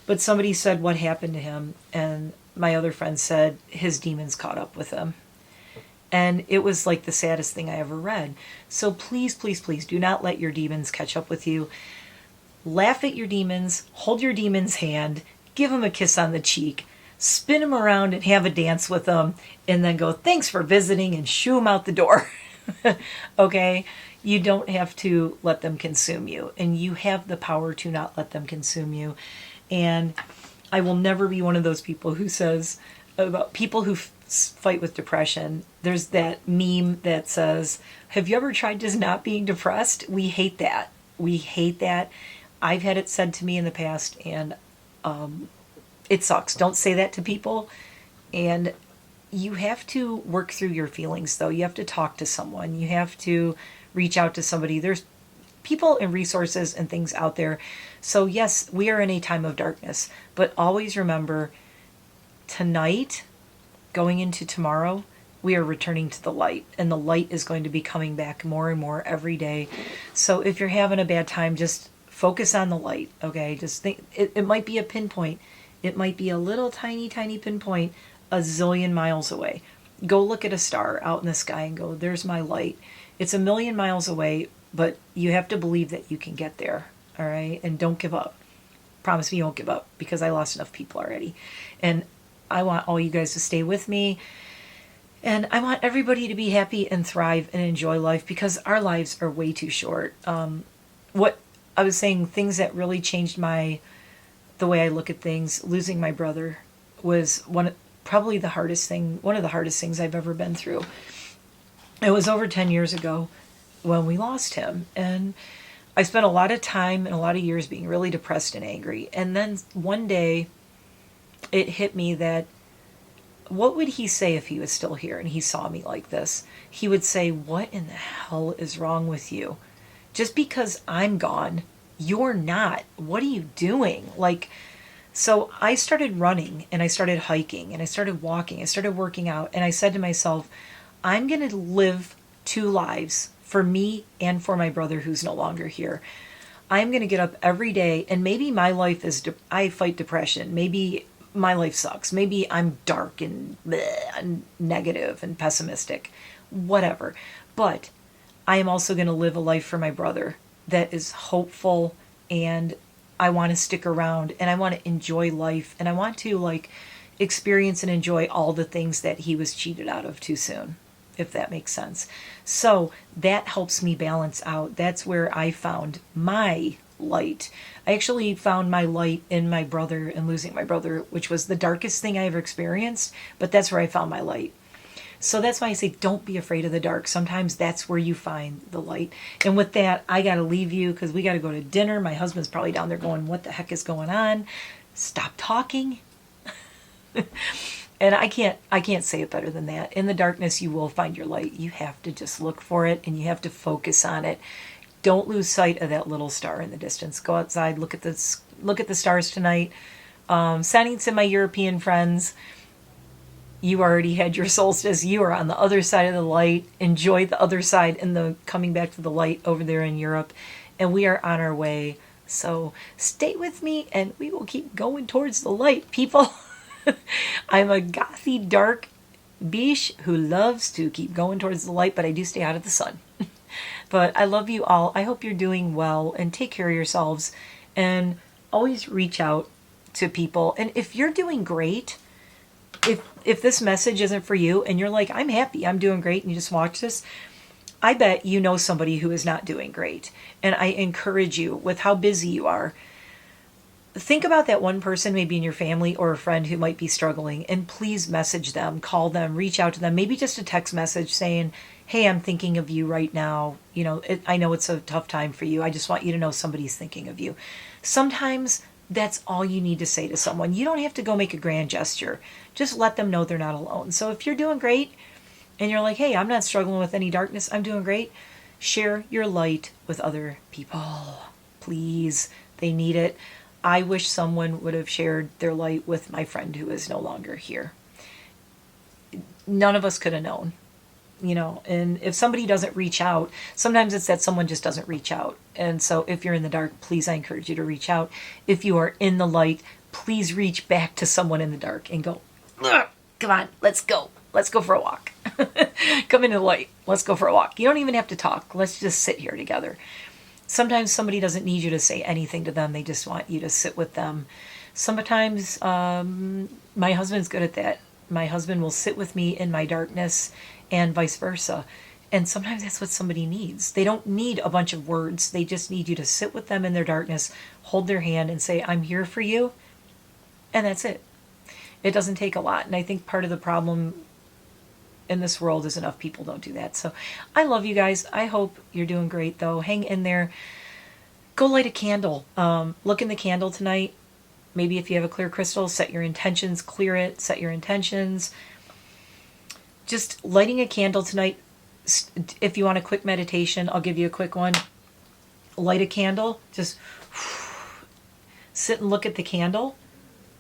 But somebody said what happened to him, and my other friend said his demons caught up with him. And it was like the saddest thing I ever read. So please, please, please do not let your demons catch up with you. Laugh at your demons, hold your demon's hand, give him a kiss on the cheek, spin him around and have a dance with them, and then go, thanks for visiting, and shoo him out the door. Okay? You don't have to let them consume you, and you have the power to not let them consume you. And I will never be one of those people who says, about people who fight with depression. There's that meme that says, have you ever tried just not being depressed? We hate that. We hate that. I've had it said to me in the past, and it sucks. Don't say that to people. And you have to work through your feelings, though. You have to talk to someone. You have to reach out to somebody. There's people and resources and things out there. So yes, we are in a time of darkness, but always remember, tonight, going into tomorrow, we are returning to the light, and the light is going to be coming back more and more every day. So if you're having a bad time, just focus on the light, okay? Just think, it might be a pinpoint. It might be a little tiny, tiny pinpoint a zillion miles away. Go look at a star out in the sky and go, there's my light. It's a million miles away, but you have to believe that you can get there, all right? And don't give up. Promise me you won't give up, because I lost enough people already. And I want all you guys to stay with me. And I want everybody to be happy and thrive and enjoy life, because our lives are way too short. What I was saying, things that really changed the way I look at things, losing my brother was one of the hardest things I've ever been through. It was over 10 years ago when we lost him. And I spent a lot of time and a lot of years being really depressed and angry. And then one day it hit me that, what would he say if he was still here and he saw me like this? He would say, what in the hell is wrong with you? Just because I'm gone, you're not. What are you doing? So I started running, and I started hiking, and I started walking, I started working out, and I said to myself, I'm going to live two lives, for me and for my brother who's no longer here. I'm going to get up every day, and maybe my life is, I fight depression. Maybe my life sucks. Maybe I'm dark and bleh, and negative and pessimistic, whatever. But I am also going to live a life for my brother that is hopeful, and I want to stick around, and I want to enjoy life, and I want to experience and enjoy all the things that he was cheated out of too soon, if that makes sense. So that helps me balance out. That's where I found my light. I actually found my light in my brother and losing my brother, which was the darkest thing I ever experienced, but that's where I found my light. So that's why I say, don't be afraid of the dark. Sometimes that's where you find the light. And with that, I got to leave you, because we got to go to dinner. My husband's probably down there going, what the heck is going on? Stop talking. And I can't say it better than that. In the darkness, you will find your light. You have to just look for it, and you have to focus on it. Don't lose sight of that little star in the distance. Go outside, look at the stars tonight. Sending to my European friends, you already had your solstice. You are on the other side of the light. Enjoy the other side and the coming back to the light over there in Europe. And we are on our way. So stay with me, and we will keep going towards the light, people. I'm a gothy, dark biche who loves to keep going towards the light, but I do stay out of the sun. But I love you all. I hope you're doing well, and take care of yourselves, and always reach out to people. And if you're doing great, if this message isn't for you and you're like, I'm happy, I'm doing great, and you just watch this, I bet you know somebody who is not doing great. And I encourage you, with how busy you are, think about that one person, maybe in your family or a friend, who might be struggling, and please message them, call them, reach out to them, maybe just a text message saying, hey, I'm thinking of you right now. I know it's a tough time for you. I just want you to know somebody's thinking of you. Sometimes that's all you need to say to someone. You don't have to go make a grand gesture. Just let them know they're not alone. So if you're doing great and you're like, hey, I'm not struggling with any darkness, I'm doing great, share your light with other people. Please, they need it. I wish someone would have shared their light with my friend who is no longer here. None of us could have known, and if somebody doesn't reach out, sometimes it's that someone just doesn't reach out. And so if you're in the dark, please, I encourage you to reach out. If you are in the light, please reach back to someone in the dark and go, come on, let's go. Let's go for a walk. Come into the light. Let's go for a walk. You don't even have to talk. Let's just sit here together. Sometimes somebody doesn't need you to say anything to them. They just want you to sit with them. Sometimes my husband's good at that. My husband will sit with me in my darkness, and vice versa. And sometimes that's what somebody needs. They don't need a bunch of words. They just need you to sit with them in their darkness, hold their hand, and say, I'm here for you. And that's it. It doesn't take a lot. And I think part of the problem in this world is enough people don't do that. So I love you guys. I hope you're doing great, though. Hang in there. Go light a candle. Look in the candle tonight. Maybe if you have a clear crystal, set your intentions, clear it, set your intentions. Just lighting a candle tonight. If you want a quick meditation, I'll give you a quick one. Light a candle. Just sit and look at the candle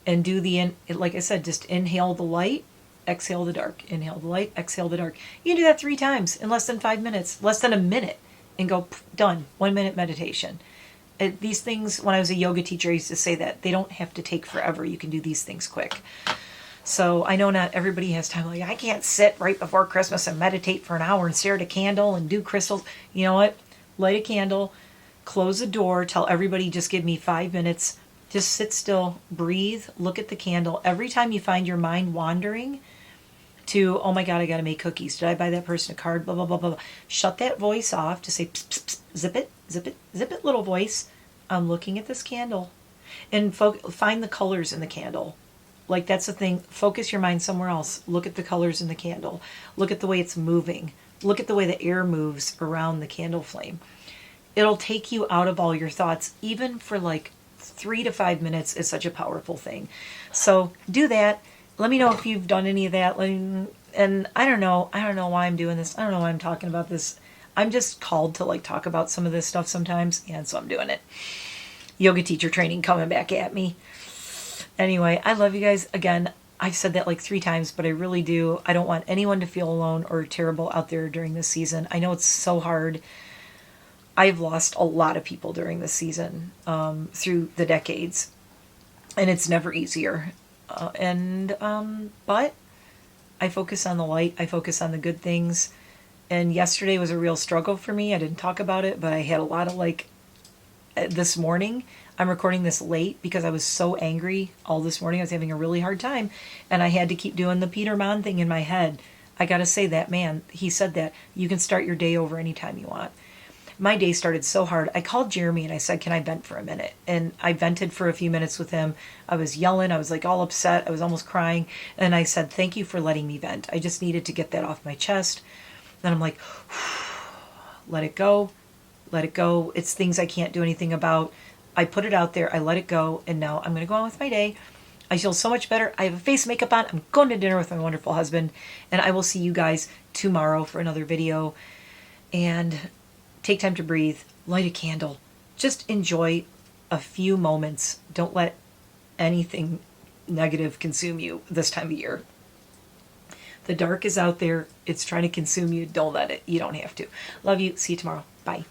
and do like I said, just inhale the light, exhale the dark. Inhale the light, exhale the dark. You can do that 3 times in less than 5 minutes, less than a minute, and go, done. 1 minute meditation. These things, when I was a yoga teacher, I used to say that they don't have to take forever. You can do these things quick. So I know not everybody has time. Like, I can't sit right before Christmas and meditate for an hour and stare at a candle and do crystals. You know what? Light a candle, close the door, tell everybody just give me 5 minutes. Just sit still, breathe, look at the candle. Every time you find your mind wandering to, oh my God, I got to make cookies. Did I buy that person a card? Blah, blah, blah, blah, blah. Shut that voice off. Just say, psst, psst, psst, zip it, zip it, zip it, little voice. I'm looking at this candle. And find the colors in the candle. Like, that's the thing. Focus your mind somewhere else. Look at the colors in the candle. Look at the way it's moving. Look at the way the air moves around the candle flame. It'll take you out of all your thoughts, even for like 3 to 5 minutes is such a powerful thing. So do that. Let me know if you've done any of that. And I don't know why I'm doing this. I don't know why I'm talking about this. I'm just called to like talk about some of this stuff sometimes, and so I'm doing it. Yoga teacher training coming back at me. Anyway, I love you guys. Again, I've said that like 3 times, but I really do. I don't want anyone to feel alone or terrible out there during this season. I know it's so hard. I've lost a lot of people during this season, through the decades, and it's never easier. But I focus on the light. I focus on the good things. And yesterday was a real struggle for me. I didn't talk about it, but I had a lot of this morning. I'm recording this late because I was so angry all this morning. I was having a really hard time, and I had to keep doing the Peter Mon thing in my head. I got to say that, man, he said that you can start your day over anytime you want. My day started so hard. I called Jeremy and I said, can I vent for a minute? And I vented for a few minutes with him. I was yelling. I was like all upset. I was almost crying. And I said, thank you for letting me vent. I just needed to get that off my chest. Then I'm like, let it go. Let it go. It's things I can't do anything about. I put it out there. I let it go. And now I'm going to go on with my day. I feel so much better. I have a face makeup on. I'm going to dinner with my wonderful husband. And I will see you guys tomorrow for another video. And take time to breathe. Light a candle. Just enjoy a few moments. Don't let anything negative consume you this time of year. The dark is out there. It's trying to consume you. Don't let it. You don't have to. Love you. See you tomorrow. Bye.